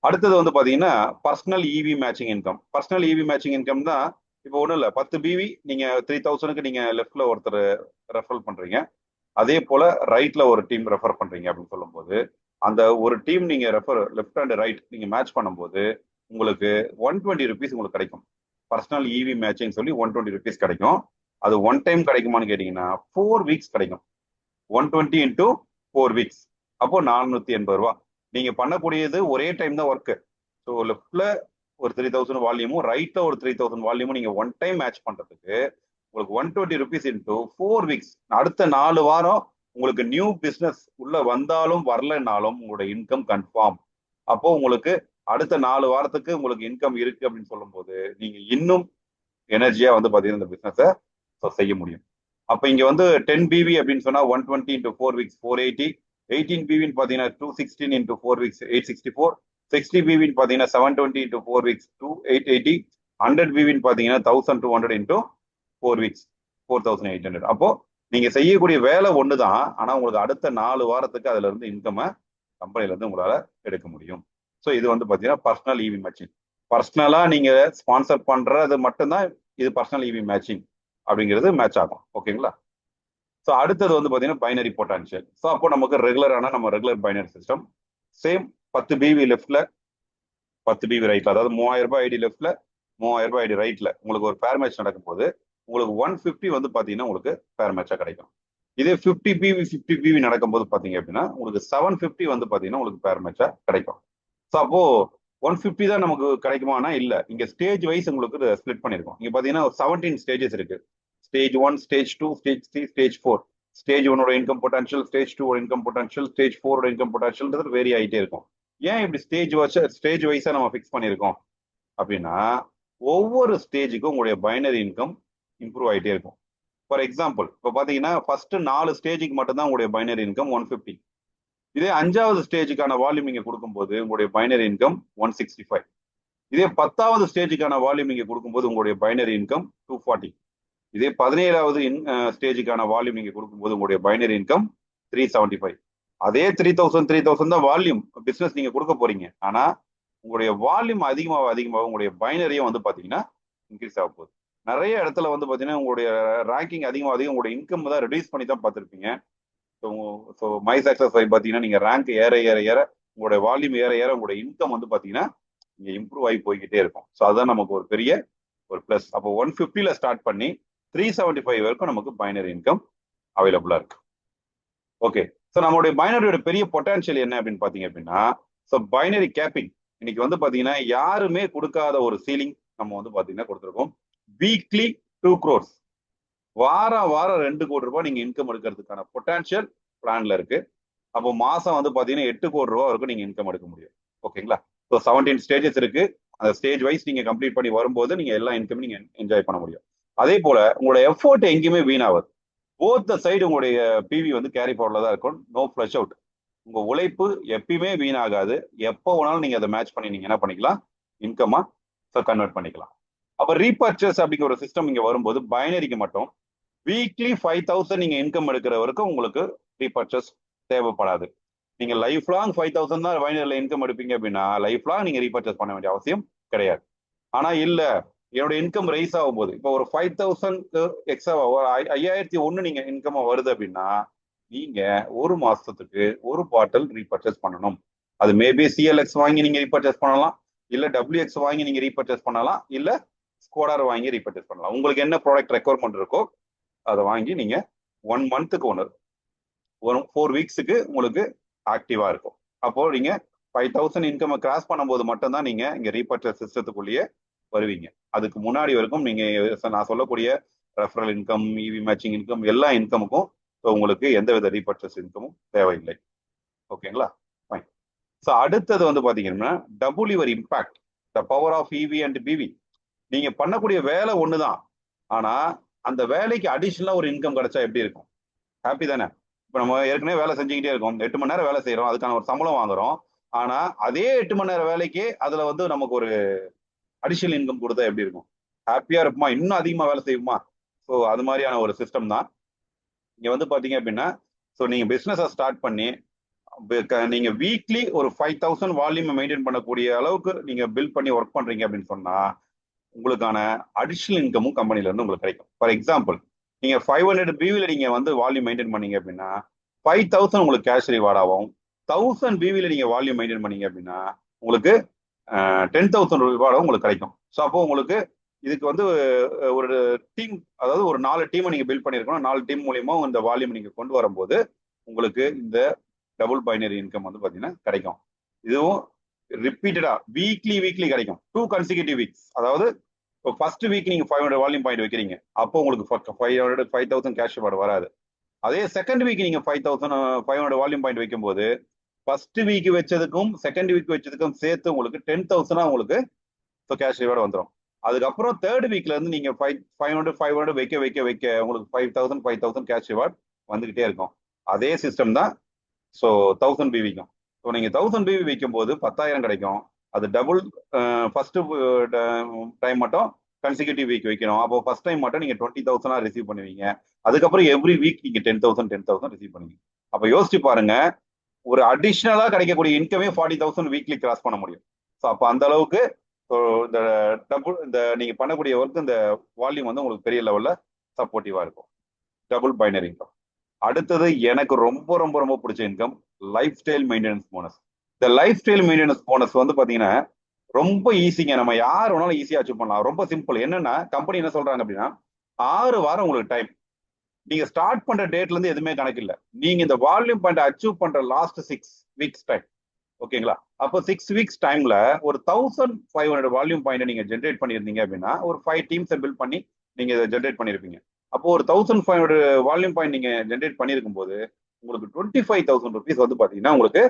அடுத்தது வந்து பாத்தீங்கன்னா personal EV matching income. Personal EV matching income தான் இப்போ ஒன்றும் இல்லை, 10 BV நீங்க 3000க்கு நீங்க லெஃப்ட்ல ஒருத்தர் ரெஃபர் பண்றீங்க, அதே போல ரைட்ல ஒரு டீம் ரெஃபர் பண்றீங்க அப்படின்னு சொல்லும்போது அந்த ஒரு டீம் நீங்க லெஃப்ட் அண்ட் ரைட் நீங்க மேட்ச் பண்ணும்போது உங்களுக்கு 120 ருபீஸ் உங்களுக்கு கிடைக்கும். பர்சனல் EV மேட்சிங் சொல்லி 120 ருபீஸ் கிடைக்கும். அது ஒன் டைம் கிடைக்குமான்னு கேட்டீங்கன்னா 4 வீக்ஸ் கிடைக்கும். 120 into 4 வீக்ஸ், அப்போ 480 ரூபா. நீங்க பண்ணக்கூடியது ஒரே டைம் தான் ஒர்க்கு. ஸோ லெஃப்ட்ல ஒரு 3000 வால்யூமும் ரைட்ல ஒரு 3000 வால்யூமும் நீங்க ஒன் டைம் மேட்ச் பண்றதுக்கு உங்களுக்கு 120 rupees இன்டூ 4 weeks, அடுத்த 4 வாரம் உங்களுக்கு நியூ பிசினஸ் உள்ள வந்தாலும் வரலனாலும் உங்களோட இன்கம் கன்ஃபார்ம். அப்போ உங்களுக்கு அடுத்த 4 வாரத்துக்கு உங்களுக்கு இன்கம் இருக்கு அப்படின்னு சொல்லும் போது நீங்க இன்னும் எனர்ஜியா வந்து பாத்தீங்கன்னா இந்த பிசினஸை செய்ய முடியும். அப்ப இங்க வந்து 10 BV அப்படின்னு சொன்னா 120 into 4 weeks 480, 18 BV பாத்தீங்கன்னா 216 into 4 weeks 864, 60 BV பாத்தீங்கன்னா 720 into 4 weeks 2880, 100 BV பாத்தீங்கன்னா 1200 into 4 weeks 4800. அப்போ நீங்க செய்யக்கூடிய வேலை ஒண்ணுதான், ஆனா உங்களுக்கு அடுத்த 4 வாரத்துக்கு அதுல இருந்து இன்கம் கம்பெனில இருந்து உங்களால எடுக்க முடியும். ஸோ இது வந்து பாத்தீங்கன்னா பர்சனல் இவி மேட்சிங். பர்சனலா நீங்க ஸ்பான்சர் பண்றது மட்டும்தான் இது பர்சனல் இவி மேட்சிங் அப்படிங்கிறது மேட்ச் ஆகும். ஓகேங்களா? ஸோ அடுத்தது வந்து பாத்தீங்கன்னா பைனரி பொட்டான்ஷியல். ஸோ அப்போ நமக்கு ரெகுலரான நம்ம regular binary system same 10 BV லெஃப்ட்ல 10 BV ரைட்ல, அதாவது 3000 ரூபாய் ஐடி லெஃப்ட்ல 3000 ரூபாய் ஐடி ரைட்ல உங்களுக்கு ஒரு ஃபேர் மேட்ச் நடக்கும்போது உங்களுக்கு 150 வந்து பாத்தீங்கன்னா உங்களுக்கு ஃபேர் மேட்சா கிடைக்கும். இதே 50 BV நடக்கும்போது பாத்தீங்க அப்படின்னா உங்களுக்கு 750 வந்து பாத்தீங்கன்னா உங்களுக்கு ஃபேர் மேட்சா கிடைக்கும். ஸோ அப்போ 150 தான் நமக்கு கிடைக்குமானா இல்ல, இங்க ஸ்டேஜ் வைஸ் உங்களுக்கு ஸ்பிளிட் பண்ணிருக்கோம். இங்க பாத்தீங்கன்னா 17 ஸ்டேஜஸ் இருக்கு. Stage 1, stage 2, stage 3, stage 4. Stage 1ஓட இன்கம் பொட்டன்ஷியல், ஸ்டேஜ் 2ஓட இன்கம் பொட்டன்ஷியல், ஸ்டேஜ் 4ஓட இன்கம் பொட்டன்ஷியல் வேரி ஆகிட்டே இருக்கும். ஏன் இப்படி ஸ்டேஜ் வைஸா நம்ம ஃபிக்ஸ் பண்ணியிருக்கோம் அப்படின்னா ஒவ்வொரு ஸ்டேஜுக்கும் உங்களுடைய பைனரி இன்கம் இம்ப்ரூவ் ஆகிட்டே இருக்கும். ஃபார் எக்ஸாம்பிள் இப்போ பாத்தீங்கன்னா ஃபர்ஸ்ட் 4 ஸ்டேஜுக்கு மட்டும்தான் உங்களுடைய பைனரி இன்கம் 150. இதே 5வது ஸ்டேஜுக்கான வால்யூம் இங்க கொடுக்கும்போது உங்களுடைய பைனரி இன்கம் 165. இதே 10வது ஸ்டேஜுக்கான வால்யூம் இங்க கொடுக்கும்போது உங்களுடைய பைனரி இன்கம் 240. இதே 17வது ஸ்டேஜுக்கான வால்யூம் இங்க கொடுக்கும்போது உங்களுடைய பைனரி இன்கம் 375. அதே 3000 தான் வால்யூம் பிசினஸ் நீங்க கொடுக்க போறீங்க. ஆனா உங்களுடைய வால்யூம் அதிகமாக உங்களுடைய பைனரியும் வந்து பாத்தீங்கன்னா இன்க்ரீஸ் ஆக போகுது. நிறைய இடத்துல வந்து பாத்தீங்கன்னா உங்களுடைய ரேங்கிங் அதிகமாக உங்களுடைய இன்கம் தான் ரெடியூஸ் பண்ணி தான் பார்த்துருப்பீங்க. ஸோ மை சக்சஸ் பாத்தீங்கன்னா நீங்க ரேங்க் ஏற உங்களுடைய வால்யூம் ஏற உங்களுடைய இன்கம் வந்து பாத்தீங்கன்னா இங்க இம்ப்ரூவ் ஆகி போய்கிட்டே இருக்கும். ஸோ அதுதான் நமக்கு ஒரு பெரிய ஒரு பிளஸ். அப்போ 150ல ஸ்டார்ட் பண்ணி 375 வரைக்கும் நமக்கு பைனரி இன்கம் அவைலபிளா இருக்கு. ஓகே, ஸோ நம்மளுடைய பைனரியோட பெரிய பொட்டான்ஷியல் என்ன அப்படின்னு பாத்தீங்க அப்படின்னா ஸோ பைனரி கேப்பிங் இன்னைக்கு வந்து பாத்தீங்கன்னா யாருமே கொடுக்காத ஒரு சீலிங் நம்ம வந்து பாத்தீங்கன்னா கொடுத்துருக்கோம். வீக்லி 2 crores, வாரம் 2 கோடி ரூபாய் நீங்க இன்கம் எடுக்கிறதுக்கான பொட்டான்ஷியல் பிளான்ல இருக்கு. அப்போ மாசம் வந்து பாத்தீங்கன்னா 8 கோடி ரூபாய் வரைக்கும் நீங்க இன்கம் எடுக்க முடியும். ஓகேங்களா? ஸோ 17 ஸ்டேஜஸ் இருக்கு. அந்த ஸ்டேஜ் வைஸ் நீங்க கம்ப்ளீட் பண்ணி வரும்போது நீங்க எல்லா இன்கம் நீங்க என்ஜாய் பண்ண முடியும். அதே போல உங்களோட எஃபோர்ட் எங்கேயுமே வீணாவது. போத் த சைடு உங்களுடைய பிவி வந்து கேரி ஃபார்வர்ட்ல தான் இருக்கும். No flush out. உங்க உழைப்பு எப்பயுமே வீணாகாது. எப்போ வேணாலும் நீங்க அதை மேட்ச் பண்ணி நீங்க என்ன பண்ணிக்கலாம், இன்கமா கன்வெர்ட் பண்ணிக்கலாம். அப்ப ரீபர்ச்சேஸ் அப்படிங்கிற ஒரு சிஸ்டம் இங்க வரும்போது பைனரிக்கு மட்டும் வீக்லி 5000 நீங்க இன்கம் எடுக்கிற வரைக்கும் உங்களுக்கு ரீபர்ச்சேஸ் தேவைப்படாது. நீங்க லைஃப் லாங் 5000 தான் பைனரியில் இன்கம் எடுப்பீங்க அப்படின்னா லைஃப் லாங் நீங்க ரீபர்ச்சேஸ் பண்ண வேண்டிய அவசியம் கிடையாது. ஆனா இல்ல, என்னோட இன்கம் ரைஸ் ஆகும் போது இப்போ ஒரு 5000 எக்ஸ்ட்ரா 5001 நீங்க இன்கம் வருது அப்படின்னா நீங்க ஒரு மாசத்துக்கு ஒரு பாட்டில் ரீபர்ச்சேஸ் பண்ணணும். அது மேபி சிஎல்எக்ஸ் வாங்கி நீங்க ரீபர்ச்சேஸ் பண்ணலாம், இல்ல டபிள்யூஎக்ஸ் வாங்கி நீங்க ரீபர்ச்சேஸ் பண்ணலாம், இல்ல ஸ்கோடார் வாங்கி ரீபர்ச்சேஸ் பண்ணலாம். உங்களுக்கு என்ன ப்ராடக்ட் ரெக்குவயர்மெண்ட் இருக்கோ அதை வாங்கி நீங்க 1 மந்த்துக்கு ஒரு 4 வீக்ஸுக்கு உங்களுக்கு ஆக்டிவா இருக்கும். அப்போ நீங்க 5000 இன்கம் கிராஸ் பண்ணும்போது மட்டும்தான் நீங்க இங்க ரீபர்ச்சேஸ் சிஸ்டத்துக்குள்ளேயே வருவீங்க. அதுக்கு முன்னாடி வரைக்கும் நீங்க நான் சொல்லக்கூடிய ரெஃபரல் இன்கம், இவி மேட்சிங் இன்கம், எல்லா இன்கமுக்கும் உங்களுக்கு எந்தவித ரீபர்ச்சேஸ் இன்கமும் தேவையில்லை. ஓகேங்களா? ஃபைன். ஸோ அடுத்தது வந்து பாத்தீங்கன்னா double your impact, the power of EV and BV. நீங்க பண்ணக்கூடிய வேலை ஒண்ணுதான், ஆனா அந்த வேலைக்கு அடிஷனலா ஒரு இன்கம் கிடைச்சா எப்படி இருக்கும்? ஹாப்பி தானே? இப்போ நம்ம ஏற்கனவே வேலை செஞ்சுக்கிட்டே இருக்கோம், 8 மணி நேரம் வேலை செய்யறோம், அதுக்கான ஒரு சம்பளம் வாங்குறோம். ஆனா அதே 8 மணி நேரம் வேலைக்கு அதுல வந்து நமக்கு ஒரு அடிஷனல் இன்கம் கொடுத்தா எப்படி இருக்கும்? ஹாப்பியா இருப்போமா? இன்னும் அதிகமா வேலை செய்வோமா? ஸோ அது மாதிரியான ஒரு சிஸ்டம் தான் இங்க வந்து பாத்தீங்க அப்படின்னா. ஸோ நீங்க பிசினஸ் ஸ்டார்ட் பண்ணி நீங்க வீக்லி ஒரு 5000 வால்யூம் மெயின்டைன் பண்ணக்கூடிய அளவுக்கு நீங்க பில்ட் பண்ணி ஒர்க் பண்றீங்க அப்படின்னு சொன்னா உங்களுக்கான அடிஷனல் இன்கமும் கம்பெனில இருந்து உங்களுக்கு கிடைக்கும். ஃபார் எக்ஸாம்பிள் நீங்க 500 பிவில நீங்க வந்து வால்யூம் மெயின்டைன் பண்ணீங்க அப்படின்னா 5000 உங்களுக்கு கேஷ் ரிவார்ட் ஆகும். 1000 பிவில நீங்க வால்யூம் மெயின்டைன் பண்ணீங்க அப்படின்னா உங்களுக்கு 10,000 ரிவார்டும் உங்களுக்கு கிடைக்கும். ஸோ அப்போ உங்களுக்கு இதுக்கு வந்து ஒரு டீம், அதாவது ஒரு 4 டீமை நீங்க பில்ட் பண்ணிருக்கணும். 4 டீம் மூலியமா இந்த வால்யூம் நீங்க கொண்டு வரும்போது உங்களுக்கு இந்த டபுள் பைனரி இன்கம் வந்து பாத்தீங்கன்னா கிடைக்கும். இதுவும் ரிப்பீட்டடா வீக்லி கிடைக்கும் 2 கன்சிக்யூட்டிவ் வீக்ஸ். அதாவது ஃபர்ஸ்ட் வீக் நீங்க 500 வால்யூம் பாயிண்ட் வைக்கிறீங்க, அப்போ உங்களுக்கு 5000 கேஷ் ரிவார்டு வராது. அதே செகண்ட் வீக் நீங்க 500 வால்யூம் பாயிண்ட் வைக்கும்போது ஃபர்ஸ்ட் வீக் வச்சதுக்கும் செகண்ட் வீக் வச்சதுக்கும் சேர்த்து உங்களுக்கு 10,000 உங்களுக்கு கேஷ் ரிவார்டு வந்துடும். அதுக்கப்புறம் தேர்ட் வீக்ல இருந்து நீங்க 500 வைக்க உங்களுக்கு 5,000 கேஷ் ரிவார்டு வந்துகிட்டே இருக்கும். அதே சிஸ்டம் தான். ஸோ 1000 பிவிக்கும். ஸோ நீங்க 1000 பிவி வைக்கும் போது 10,000 கிடைக்கும். அது டபுள். ஃபர்ஸ்ட் டைம் மட்டும் கன்சிக்யூட்டிவ் வீக் வைக்கணும். அப்போ ஃபர்ஸ்ட் டைம் மட்டும் நீங்க 20,000 ரிசீவ் பண்ணுவீங்க. அதுக்கப்புறம் எவ்ரி வீக் நீங்க 10,000 ரிசீவ் பண்ணுவீங்க. அப்போ யோசிச்சு பாருங்க, ஒரு அடிஷ்னலா கிடைக்கக்கூடிய இன்கமே 40,000 வீக்லி கிராஸ் பண்ண முடியும். ஸோ அப்போ அந்த அளவுக்கு இந்த டபுள் இந்த நீங்க பண்ணக்கூடிய ஒர்க் இந்த வால்யூம் வந்து உங்களுக்கு பெரிய லெவல்ல சப்போர்ட்டிவா இருக்கும். Double binary income. அடுத்தது எனக்கு ரொம்ப ரொம்ப ரொம்ப பிடிச்ச income life style maintenance bonus. இந்த லைஃப் ஸ்டைல் மெயின்டெனன்ஸ் போனஸ் வந்து பாத்தீங்கன்னா ரொம்ப ஈஸிங்க. நம்ம யார் வேணாலும் ஈஸியா அச்சீவ் பண்ணலாம். ரொம்ப சிம்பிள். என்னன்னா கம்பெனி என்ன சொல்றாங்க அப்படின்னா 6 வாரம் உங்களுக்கு டைம். நீங்க ஸ்டார்ட் பண்ற டேட்ல இருந்து எதுவுமே கணக்கு இல்லை. நீங்க இந்த வால்யூம் பாயிண்ட் அச்சீவ் பண்ற லாஸ்ட் 6 வீக்ஸ் டைம். ஓகேங்களா? அப்போ 6 வீக்ஸ் டைம்ல ஒரு 1500 வால்யூம் பாயிண்ட் நீங்க ஜென்ரேட் பண்ணியிருந்தீங்க அப்படின்னா ஒரு 5 டீம்ஸை பில்ட் பண்ணி நீங்க இதை ஜென்ரேட் பண்ணிருப்பீங்க. அப்போ ஒரு 1500 வால்யூம் பாயிண்ட் நீங்க ஜென்ரேட் பண்ணிருக்கும் போது உங்களுக்கு 25,000 ருபீஸ் வந்து பாத்தீங்கன்னா உங்களுக்கு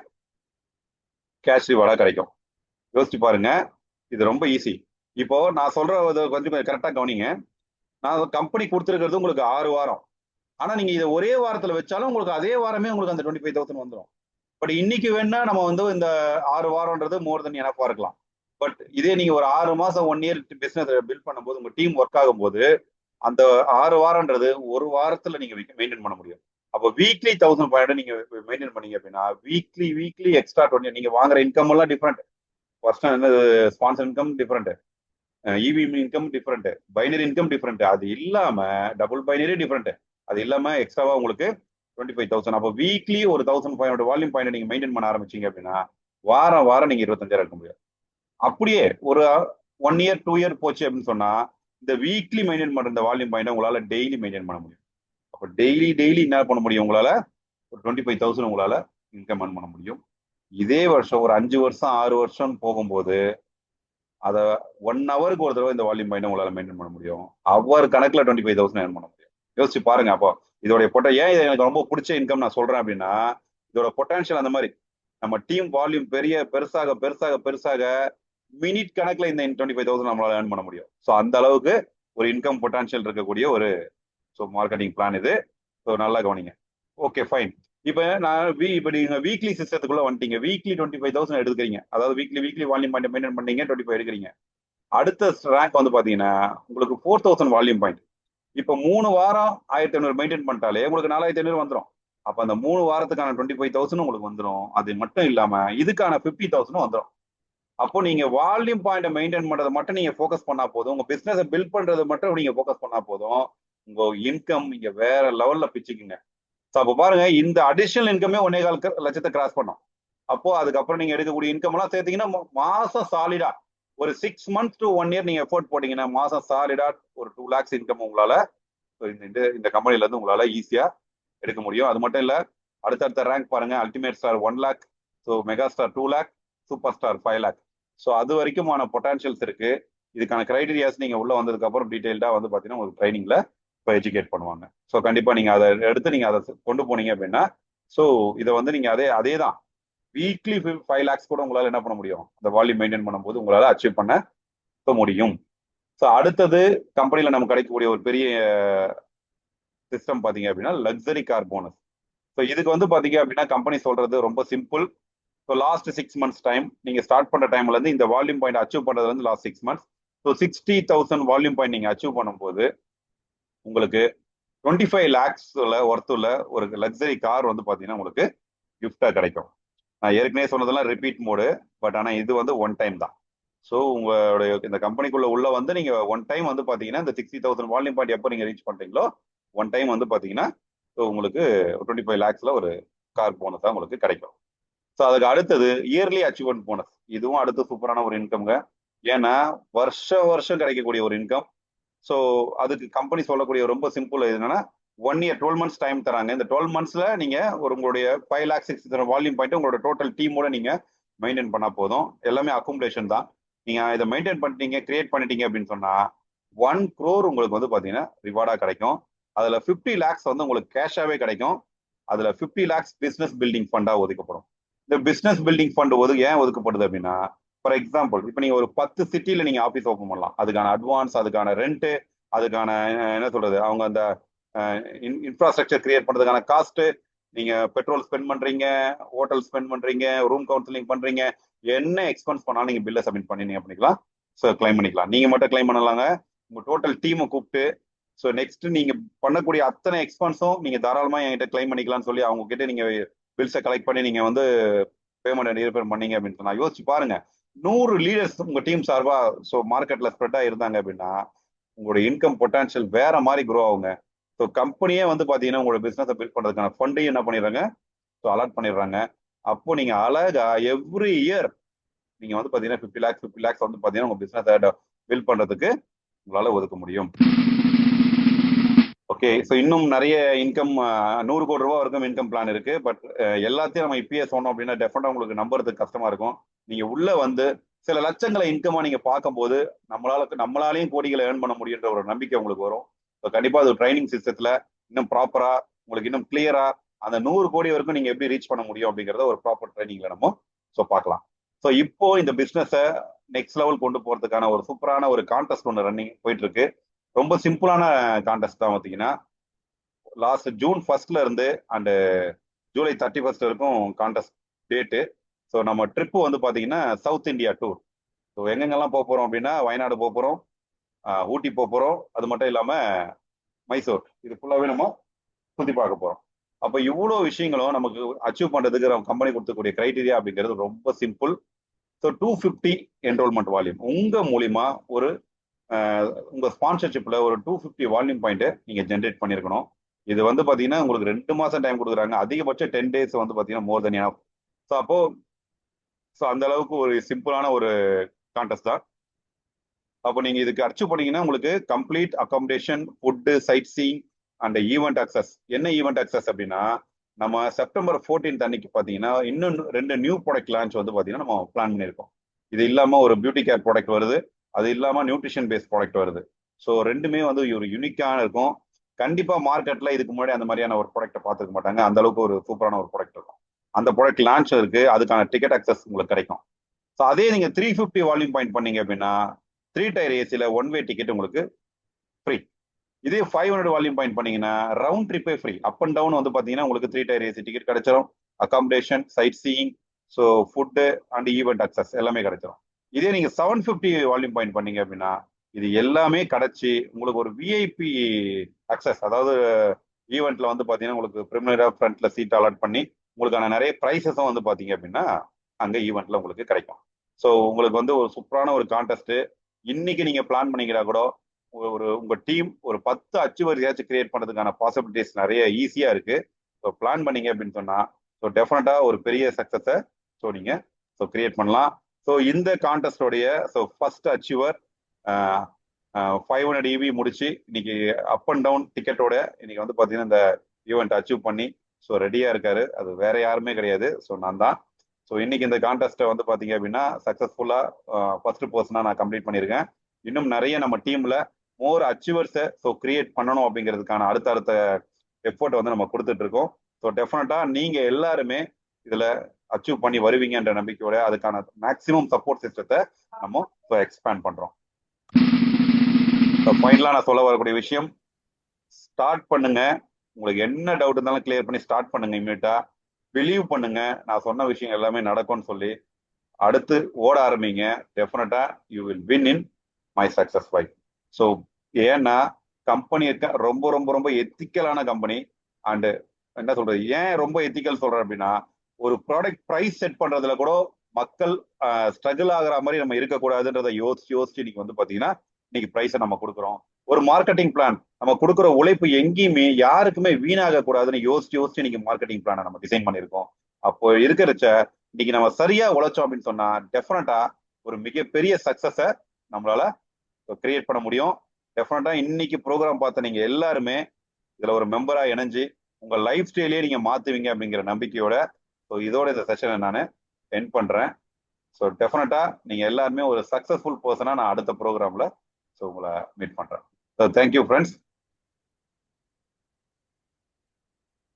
கேஷ் ரிவார்டா கிடைக்கும். யோசிச்சு பாருங்க, இது ரொம்ப ஈஸி. இப்போ நான் சொல்ற கொஞ்சம் கரெக்டா கவனிங்க. நான் கம்பெனி கொடுத்துருக்கிறது உங்களுக்கு 6 வாரம். ஆனா நீங்க இதை ஒரே வாரத்துல வச்சாலும் உங்களுக்கு அதே வாரமே உங்களுக்கு அந்த 25,000 வந்துடும். பட் இன்னைக்கு வேணா நம்ம வந்து இந்த 6 வாரம்ன்றது மோர் தென் எனப்பா இருக்கலாம். பட் இதே நீங்க ஒரு 6 மாசம் 1 இயர் பிசினஸ் பில்ட் பண்ணும்போது உங்க டீம் ஒர்க் ஆகும் போது அந்த 6 வாரம்ன்றது ஒரு வாரத்துல நீங்க மெயின்டைன் பண்ண முடியும். அப்போ வீக்லி 1,500 நீங்க மெயின்டைன் பண்ணீங்க அப்படின்னா வீக்லி எக்ஸ்ட்ரா 20 நீங்க வாங்குற இன்கம் எல்லாம் different. First sponsor income different, EVM income different, binary income different. அது இல்லாம டபுள் பைனரி டிஃப்ரெண்ட். அது இல்லாம எக்ஸ்ட்ராவா உங்களுக்கு 25,000. அப்போ வீக்லி ஒரு 1,500 வால்யூம் பாயிண்ட் நீங்க மெயின்டைன் பண்ண ஆரம்பிச்சீங்க அப்படின்னா வாரம் நீங்க 25,000 இருக்க முடியும். அப்படியே ஒரு 1 இயர் 2 இயர் போச்சு அப்படின்னு சொன்னா இந்த வீக்லி மெயின்டைன் பண்ற இந்த வால்யூம் பாயிண்ட் உங்களால டெய்லி மெயின்டைன் பண்ண முடியும். அப்போ டெய்லி என்ன பண்ண முடியும்? உங்களால ஒரு 25,000 உங்களால இன்கம் earn பண்ண முடியும். இதே வருஷம் ஒரு 5 வருஷம் 6 வருஷம் போகும்போது அதை 1 ஹவருக்கு ஒரு தடவை இந்த வால்யூம் பாயிண்ட் உங்களால மெயின்டைன் பண்ண முடியும். அவர் கணக்குல 25,000 earn பண்ண முடியும். யோசிச்சு பாருங்க. அப்போ இதோடைய ஏன் இது எனக்கு ரொம்ப பிடிச்ச இன்கம் நான் சொல்றேன் அப்படின்னா இதோட பொட்டன்ஷியல் அந்த மாதிரி. நம்ம டீம் வால்யூம் பெருசாக மினிட் கணக்குல இந்த 25,000 நம்மளால ஏர்ன் பண்ண முடியும். ஸோ அந்த அளவுக்கு ஒரு இன்கம் பொட்டன்ஷியல் இருக்கக்கூடிய ஒரு மார்க்கெட்டிங் பிளான் இது. ஸோ நல்லா கவனிங்க. Okay fine. இப்போ நீங்க வீக்லி சிஸ்டத்துக்குள்ள வந்துட்டீங்க. வீக்லி 25,000 எடுக்கிறீங்க. அதாவது வீக்லி வால்யூம் பாயிண்ட் மெயின்டைன் பண்ணீங்க, 25 எடுக்கிறீங்க. அடுத்த ரேங்க் வந்து பாத்தீங்கன்னா உங்களுக்கு 4,000 வால்யூம் பாயிண்ட். இப்போ 3 வாரம் 1,500 மெயின்டைன் பண்ணிட்டாலே உங்களுக்கு 4,500 வந்துடும். அப்ப அந்த 3 வாரத்துக்கான 25,000 உங்களுக்கு வந்துடும். அது மட்டும் இல்லாம இதுக்கான 50,000 வந்துடும். அப்போ நீங்க வால்யூம் பாயிண்ட் மெயின்டைன் பண்றதை மட்டும் நீங்க ஃபோக்கஸ் பண்ணா போதும். உங்க பிசினஸ் பில்ட் பண்றது மட்டும் நீங்க ஃபோக்கஸ் பண்ணா போதும். உங்க இன்கம் நீங்க வேற லெவல்ல பிச்சுக்குங்க. ஸோ அப்போ பாருங்க, இந்த அடிஷனல் இன்கமே 1.25 லட்சத்தை கிராஸ் பண்ணும். அப்போ அதுக்கப்புறம் நீங்க எடுக்கக்கூடிய இன்கம் எல்லாம் சேர்த்தீங்கன்னா மாசம் சாலிடா ஒரு 6 months to 1 year நீங்க எஃபோர்ட் போட்டீங்கன்னா மாசம் சாலிடா ஒரு 2 lakhs இன்கம் உங்களால இந்த கம்பெனில இருந்து உங்களால ஈஸியா எடுக்க முடியும். அது மட்டும் இல்ல, அடுத்தடுத்த ரேங்க் பாருங்க. Ultimate star 1 lakh, so mega star 2 lakh, super star 5 lakh. So அது வரைக்குமான பொட்டான்ஷியல்ஸ் இருக்கு. இதுக்கான கிரைடீரியாஸ் நீங்க உள்ள வந்ததுக்கு அப்புறம் டீடைல்டா வந்து பாத்தீங்கன்னா உங்களுக்கு ட்ரைனிங்ல இப்போ எஜுகேட் பண்ணுவாங்க. ஸோ கண்டிப்பா நீங்க அதை எடுத்து நீங்க அதை கொண்டு போனீங்க அப்படின்னா ஸோ இதை வந்து நீங்க அதே தான் வீக்லி 5 lakhs கூட உங்களால என்ன பண்ண முடியும்? அந்த வால்யூம் மெயின்டைன் பண்ணும்போது உங்களால அச்சீவ் பண்ண முடியும். ஸோ அடுத்தது கம்பெனில நமக்கு கிடைக்கக்கூடிய ஒரு பெரிய சிஸ்டம் பாத்தீங்க அப்படின்னா லக்ஸரி கார் போனஸ். ஸோ இதுக்கு வந்து பாத்தீங்க அப்படின்னா கம்பெனி சொல்றது ரொம்ப simple. So last 6 months time நீங்க ஸ்டார்ட் பண்ற டைம்ல இருந்து இந்த வால்யூம் பாயிண்ட் அச்சீவ் பண்றது வந்து last 6 months. So 60,000 volume point நீங்க அச்சீவ் பண்ணும்போது உங்களுக்கு 25 lakhs ஒர்த்துள்ள ஒரு லக்ஸரி கார் வந்து பாத்தீங்கன்னா உங்களுக்கு கிஃப்டா கிடைக்கும். நான் ஏற்கனவே சொன்னதெல்லாம் ரிப்பீட் மோடு. பட் ஆனா இது வந்து 1 time தான். ஸோ உங்களுடைய இந்த கம்பெனிக்குள்ள உள்ள வந்து நீங்க 1 time வந்து பாத்தீங்கன்னா இந்த 60,000 வால்யூம் பாயிண்ட் எப்போ நீங்க ரீச் பண்றீங்களோ 1 time வந்து பாத்தீங்கன்னா உங்களுக்கு 25 lakhsல ஒரு கார் போனஸ் தான் உங்களுக்கு கிடைக்கும். ஸோ அதுக்கு அடுத்தது இயர்லி அச்சீவ்மெண்ட் போனஸ். இதுவும் அடுத்து சூப்பரான ஒரு இன்கம்ங்க. ஏன்னா வருஷம் கிடைக்கக்கூடிய ஒரு இன்கம். ஸோ அதுக்கு கம்பெனி சொல்லக்கூடிய ரொம்ப சிம்பிள் என்னன்னா 1 year 12 months டைம் தராங்க. இந்த 12 monthsல நீங்க உங்களுடைய 5 lakhs 6,000 வால்யூம் பாயிண்ட் உங்களோட டோட்டல் டீமோட நீங்க மெயின்டைன் பண்ணா போதும். எல்லாமே அக்குமுலேஷன் தான். நீங்க இதை மெயின்டைன் பண்ணிட்டீங்க, கிரியேட் பண்ணிட்டீங்க அப்படின்னு சொன்னா 1 crore உங்களுக்கு வந்து பாத்தீங்கன்னா ரிவார்டா கிடைக்கும். அதுல 50 lakhs வந்து உங்களுக்கு கேஷாவே கிடைக்கும். அதுல 50 lakhs பிசினஸ் பில்டிங் ஃபண்டா ஒதுக்கப்படும். இந்த பிசினஸ் பில்டிங் ஃபண்ட் ஏன் ஒதுக்கப்படுது அப்படின்னா, ஃபார் எக்ஸாம்பிள் இப்போ நீங்க ஒரு 10 சிட்டில நீங்க ஆஃபீஸ் ஓப்பன் பண்ணலாம். அதுக்கான அட்வான்ஸ், அதுக்கான ரெண்ட், அதுக்கான என்ன சொல்றது, அவங்க அந்த இன்ஃப்ராஸ்ட்ரக்சர் கிரியேட் பண்றதுக்கான காஸ்ட், நீங்க பெட்ரோல் ஸ்பெண்ட் பண்றீங்க, ஹோட்டல் ஸ்பெண்ட் பண்றீங்க, ரூம் கவுன்சிலிங் பண்றீங்க, என்ன எக்ஸ்பென்ஸ் பண்ணாலும் நீங்க பில்லை சப்மிட் பண்ணி நீங்க பண்ணிக்கலாம். ஸோ கிளைம் பண்ணிக்கலாம். நீங்க மட்டும் கிளைம் பண்ணலாங்க, உங்க டோட்டல் டீமை கூப்பிட்டு. ஸோ நெக்ஸ்ட் நீங்க பண்ணக்கூடிய அத்தனை எக்ஸ்பென்ஸும் நீங்க தாராளமா என்கிட்ட கிளைம் பண்ணிக்கலாம்னு சொல்லி அவங்க கிட்ட நீங்க பில்ஸை கலெக்ட் பண்ணி நீங்க வந்து பேமெண்ட் ரீபேர் பண்ணீங்க அப்படின்னு சொன்னா யோசிச்சு பாருங்க. 100 லீடர்ஸ் உங்க டீம் சார்பா ஸோ மார்க்கெட்ல ஸ்ப்ரெட்டா இருந்தாங்க அப்படின்னா உங்களோட இன்கம் பொட்டன்ஷியல் வேற மாதிரி க்ரோ ஆகுங்க. ஸோ கம்பெனியே வந்து பாத்தீங்கன்னா உங்களோட பிசினஸை பில்ட் பண்றதுக்கான ஃபண்டையும் என்ன பண்ணிடுறாங்க, ஸோ அலாட் பண்ணிடுறாங்க. அப்போ நீங்க அழகா எவ்ரி இயர் நீங்க வந்து பாத்தீங்கன்னா 50 lakhs வந்து பாத்தீங்கன்னா உங்க பிசினஸ் பில்ட் பண்றதுக்கு உங்களால ஒதுக்க முடியும். ஓகே, ஸோ இன்னும் நிறைய இன்கம் 100 கோடி ரூபா வரைக்கும் இன்கம் பிளான் இருக்கு. பட் எல்லாத்தையும் நம்ம இப்பயே சொன்னோம் அப்படின்னா டெஃபினட்டா உங்களுக்கு நம்புறதுக்கு கஷ்டமா இருக்கும். நீங்க உள்ள வந்து சில லட்சங்களை இன்கமா நீங்க பார்க்கும்போது நம்மளாலையும் கோடிகளை ஏர்ன் பண்ண முடியுன்ற ஒரு நம்பிக்கை உங்களுக்கு வரும். ஸோ கண்டிப்பா அது ட்ரைனிங் சிஸ்டத்துல இன்னும் ப்ராப்பரா உங்களுக்கு இன்னும் கிளியரா அந்த 100 கோடி வரைக்கும் நீங்க எப்படி ரீச் பண்ண முடியும் அப்படிங்கறத ஒரு ப்ராப்பர் ட்ரைனிங்ல நம்ம ஸோ பார்க்கலாம். ஸோ இப்போ இந்த பிசினஸை நெக்ஸ்ட் லெவல் கொண்டு போறதுக்கான ஒரு சூப்பரான ஒரு கான்டெஸ்ட் ஒன்று ரன்னிங் போயிட்டு இருக்கு. ரொம்ப சிம்பிளான கான்டெஸ்ட் தான். பார்த்தீங்கன்னா லாஸ்ட் June 1 இருந்து அண்ட் July 31 வரைக்கும் கான்டெஸ்ட் டேட்டு. ஸோ நம்ம ட்ரிப்பு வந்து பார்த்தீங்கன்னா சவுத் இந்தியா டூர். ஸோ எங்கெங்கெல்லாம் போக போகிறோம் அப்படின்னா வயநாடு போக போகிறோம், ஊட்டி போக போகிறோம், அது மட்டும் இல்லாமல் மைசூர். இது ஃபுல்லாகவே நம்ம சுற்றி பார்க்க போகிறோம். அப்போ இவ்வளோ விஷயங்களும் நமக்கு அச்சீவ் பண்ணுறதுக்கு நம்ம கம்பெனி கொடுக்கக்கூடிய கிரைட்டீரியா அப்படிங்கிறது ரொம்ப சிம்பிள். ஸோ 250 என்ரோல்மெண்ட் வால்யூம் உங்க மூலிமா ஒரு உங்க ஸ்பான்சர்ஷிப்ல ஒரு 250 வால்யூம் பாயிண்ட் நீங்க ஜென்ரேட் பண்ணிருக்கணும். இது வந்து பாத்தீங்கன்னா உங்களுக்கு 2 மாசம் டைம் கொடுக்குறாங்க. அதிகபட்சம் 10 days வந்து பாத்தீங்கன்னா மோர் தென் எனஃப். ஸோ அப்போ அந்த அளவுக்கு ஒரு சிம்பிளான ஒரு கான்டெஸ்ட் தான். அப்போ நீங்க இதுக்கு அச்சீவ் பண்ணீங்கன்னா உங்களுக்கு complete accommodation, food, sightseeing and event access. என்ன ஈவெண்ட் அக்சஸ் அப்படின்னா நம்ம September 14 அன்னைக்கு பாத்தீங்கன்னா இன்னும் 2 நியூ ப்ராடக்ட் லான்ச் வந்து பாத்தீங்கன்னா நம்ம பிளான் பண்ணியிருக்கோம். இது இல்லாம ஒரு பியூட்டி கேர் ப்ராடக்ட் வருது, அது இல்லாம நியூட்ரிஷன் பேஸ்ட் ப்ராடக்ட் வருது. ஸோ ரெண்டுமே வந்து ஒரு யூனிக்கான இருக்கும். கண்டிப்பா மார்க்கெட்ல இதுக்கு முன்னாடி அந்த மாதிரியான ஒரு ப்ராடக்ட்டை பார்த்துக்க மாட்டாங்க. அந்த அளவுக்கு ஒரு சூப்பரான ஒரு ப்ராடக்ட் இருக்கும். அந்த ப்ராடக்ட் லான்ச் இருக்கு, அதுக்கான டிக்கெட் அக்சஸ் உங்களுக்கு கிடைக்கும். ஸோ அதே நீங்க 350 வால்யூம் பாயிண்ட் பண்ணீங்க அப்படின்னா 3 tier ஏசில 1 way டிக்கெட் உங்களுக்கு ஃப்ரீ. இதே 500 வால்யூம் பாயிண்ட் பண்ணீங்கன்னா ரவுண்ட் ட்ரிப்பே ஃப்ரீ. அப் அண்ட் டவுன் வந்து பாத்தீங்கன்னா உங்களுக்கு 3 tier ஏசி டிக்கெட் கிடைச்சிடும், accommodation, sightseeing, so food and event access எல்லாமே கிடைச்சிடும். இதே நீங்க 750 வால்யூம் பாயிண்ட் பண்ணீங்க அப்படின்னா இது எல்லாமே கிடைச்சி உங்களுக்கு ஒரு விஐபி அக்சஸ், அதாவது ஈவெண்ட்ல வந்து பாத்தீங்கன்னா உங்களுக்கு பிரிமினரா ஃப்ரண்ட்ல சீட் அலாட் பண்ணி உங்களுக்கான நிறைய ப்ரைஸஸும் வந்து பாத்தீங்க அப்படின்னா அங்க ஈவெண்ட்ல உங்களுக்கு கிடைக்கும். ஸோ உங்களுக்கு வந்து ஒரு சூப்பரான ஒரு கான்டெஸ்ட். இன்னைக்கு நீங்க பிளான் பண்ணிக்கிறா கூட உங்க டீம் ஒரு 10 அச்சீவர்ஸாச்சும் கிரியேட் பண்றதுக்கான பாசிபிலிட்டிஸ் நிறைய ஈஸியா இருக்கு. ஸோ பிளான் பண்ணீங்க அப்படின்னு சொன்னா ஸோ டெஃபினட்டா ஒரு பெரிய சக்சஸை ஸோ நீங்க ஸோ கிரியேட் பண்ணலாம். ஸோ இந்த கான்டெஸ்டோடைய ஸோ ஃபர்ஸ்ட் அச்சீவர் 500 EV முடிச்சு இன்னைக்கு அப் அண்ட் டவுன் டிக்கெட்டோட இன்னைக்கு வந்து பாத்தீங்கன்னா இந்த ஈவெண்ட் அச்சீவ் பண்ணி ஸோ ரெடியா இருக்காரு. அது வேற யாருமே கிடையாது, ஸோ நான் தான். ஸோ இன்னைக்கு இந்த கான்டெஸ்ட்டை வந்து பாத்தீங்க அப்படின்னா சக்சஸ்ஃபுல்லா ஃபர்ஸ்ட் பர்சனா நான் கம்ப்ளீட் பண்ணியிருக்கேன். இன்னும் நிறைய நம்ம டீம்ல மோர் அச்சீவர்ஸை ஸோ கிரியேட் பண்ணணும் அப்படிங்கிறதுக்கான அடுத்த எஃபோர்ட் வந்து நம்ம கொடுத்துட்டு இருக்கோம். ஸோ டெஃபினட்டா நீங்க எல்லாருமே இதுல அச்சீவ் பண்ணி வருவீங்கன்ற நம்பிக்கையோட அதுக்கான மேக்சிமம் சப்போர்ட் சிஸ்டத்தை நம்ம எக்ஸ்பேண்ட் பண்றோம். ஃபைனலா நான் சொல்ல வரக்கூடிய விஷயம், ஸ்டார்ட் பண்ணுங்க. உங்களுக்கு என்ன டவுட் இருந்தாலும் கிளியர் பண்ணி ஸ்டார்ட் பண்ணுங்க. இமீடியட்டா பிலீவ் பண்ணுங்க, நான் சொன்ன விஷயம் எல்லாமே நடக்கும்னு சொல்லி அடுத்து ஓட ஆரம்பிங்க. டெஃபினட்டா you will win in my success wife. So ஏன்னா கம்பெனி ரொம்ப ரொம்ப ரொம்ப எத்திக்கலான கம்பெனி. அண்டு என்ன சொல்றது, ஏன் ரொம்ப எத்திக்கல் சொல்றேன் அப்படின்னா ஒரு ப்ராடக்ட் ப்ரைஸ் செட் பண்றதுல கூட மக்கள் ஸ்ட்ரகிள் ஆகுற மாதிரி நம்ம இருக்கக்கூடாதுன்றதை யோசிச்சு இன்னைக்கு வந்து பாத்தீங்கன்னா இன்னைக்கு ப்ரைஸை நம்ம கொடுக்குறோம். ஒரு மார்க்கெட்டிங் பிளான் நம்ம கொடுக்குற உழைப்பு எங்கேயுமே யாருக்குமே வீணாக கூடாதுன்னு யோசிச்சு இன்னைக்கு மார்க்கெட்டிங் பிளானை நம்ம டிசைன் பண்ணியிருக்கோம். அப்போ இருக்கிறச்ச இன்னைக்கு நம்ம சரியா உழைச்சோம் அப்படின்னு சொன்னா டெஃபினட்டா ஒரு மிகப்பெரிய சக்சஸை நம்மளால கிரியேட் பண்ண முடியும். டெஃபினட்டா இன்னைக்கு ப்ரோக்ராம் பார்த்த நீங்க எல்லாருமே இதுல ஒரு மெம்பரா இணைஞ்சு உங்க லைஃப் ஸ்டைலே நீங்க மாத்துவீங்க அப்படிங்கிற நம்பிக்கையோட ஸோ இதோட இந்த செஷனை நான் எண்ட் பண்றேன். ஸோ டெஃபினட்டாக நீங்கள் எல்லாருமே ஒரு சக்ஸஸ்ஃபுல் பர்சனாக நான் அடுத்த ப்ரோக்ராமில் ஸோ உங்களை மீட் பண்ணுறேன். So thank you friends.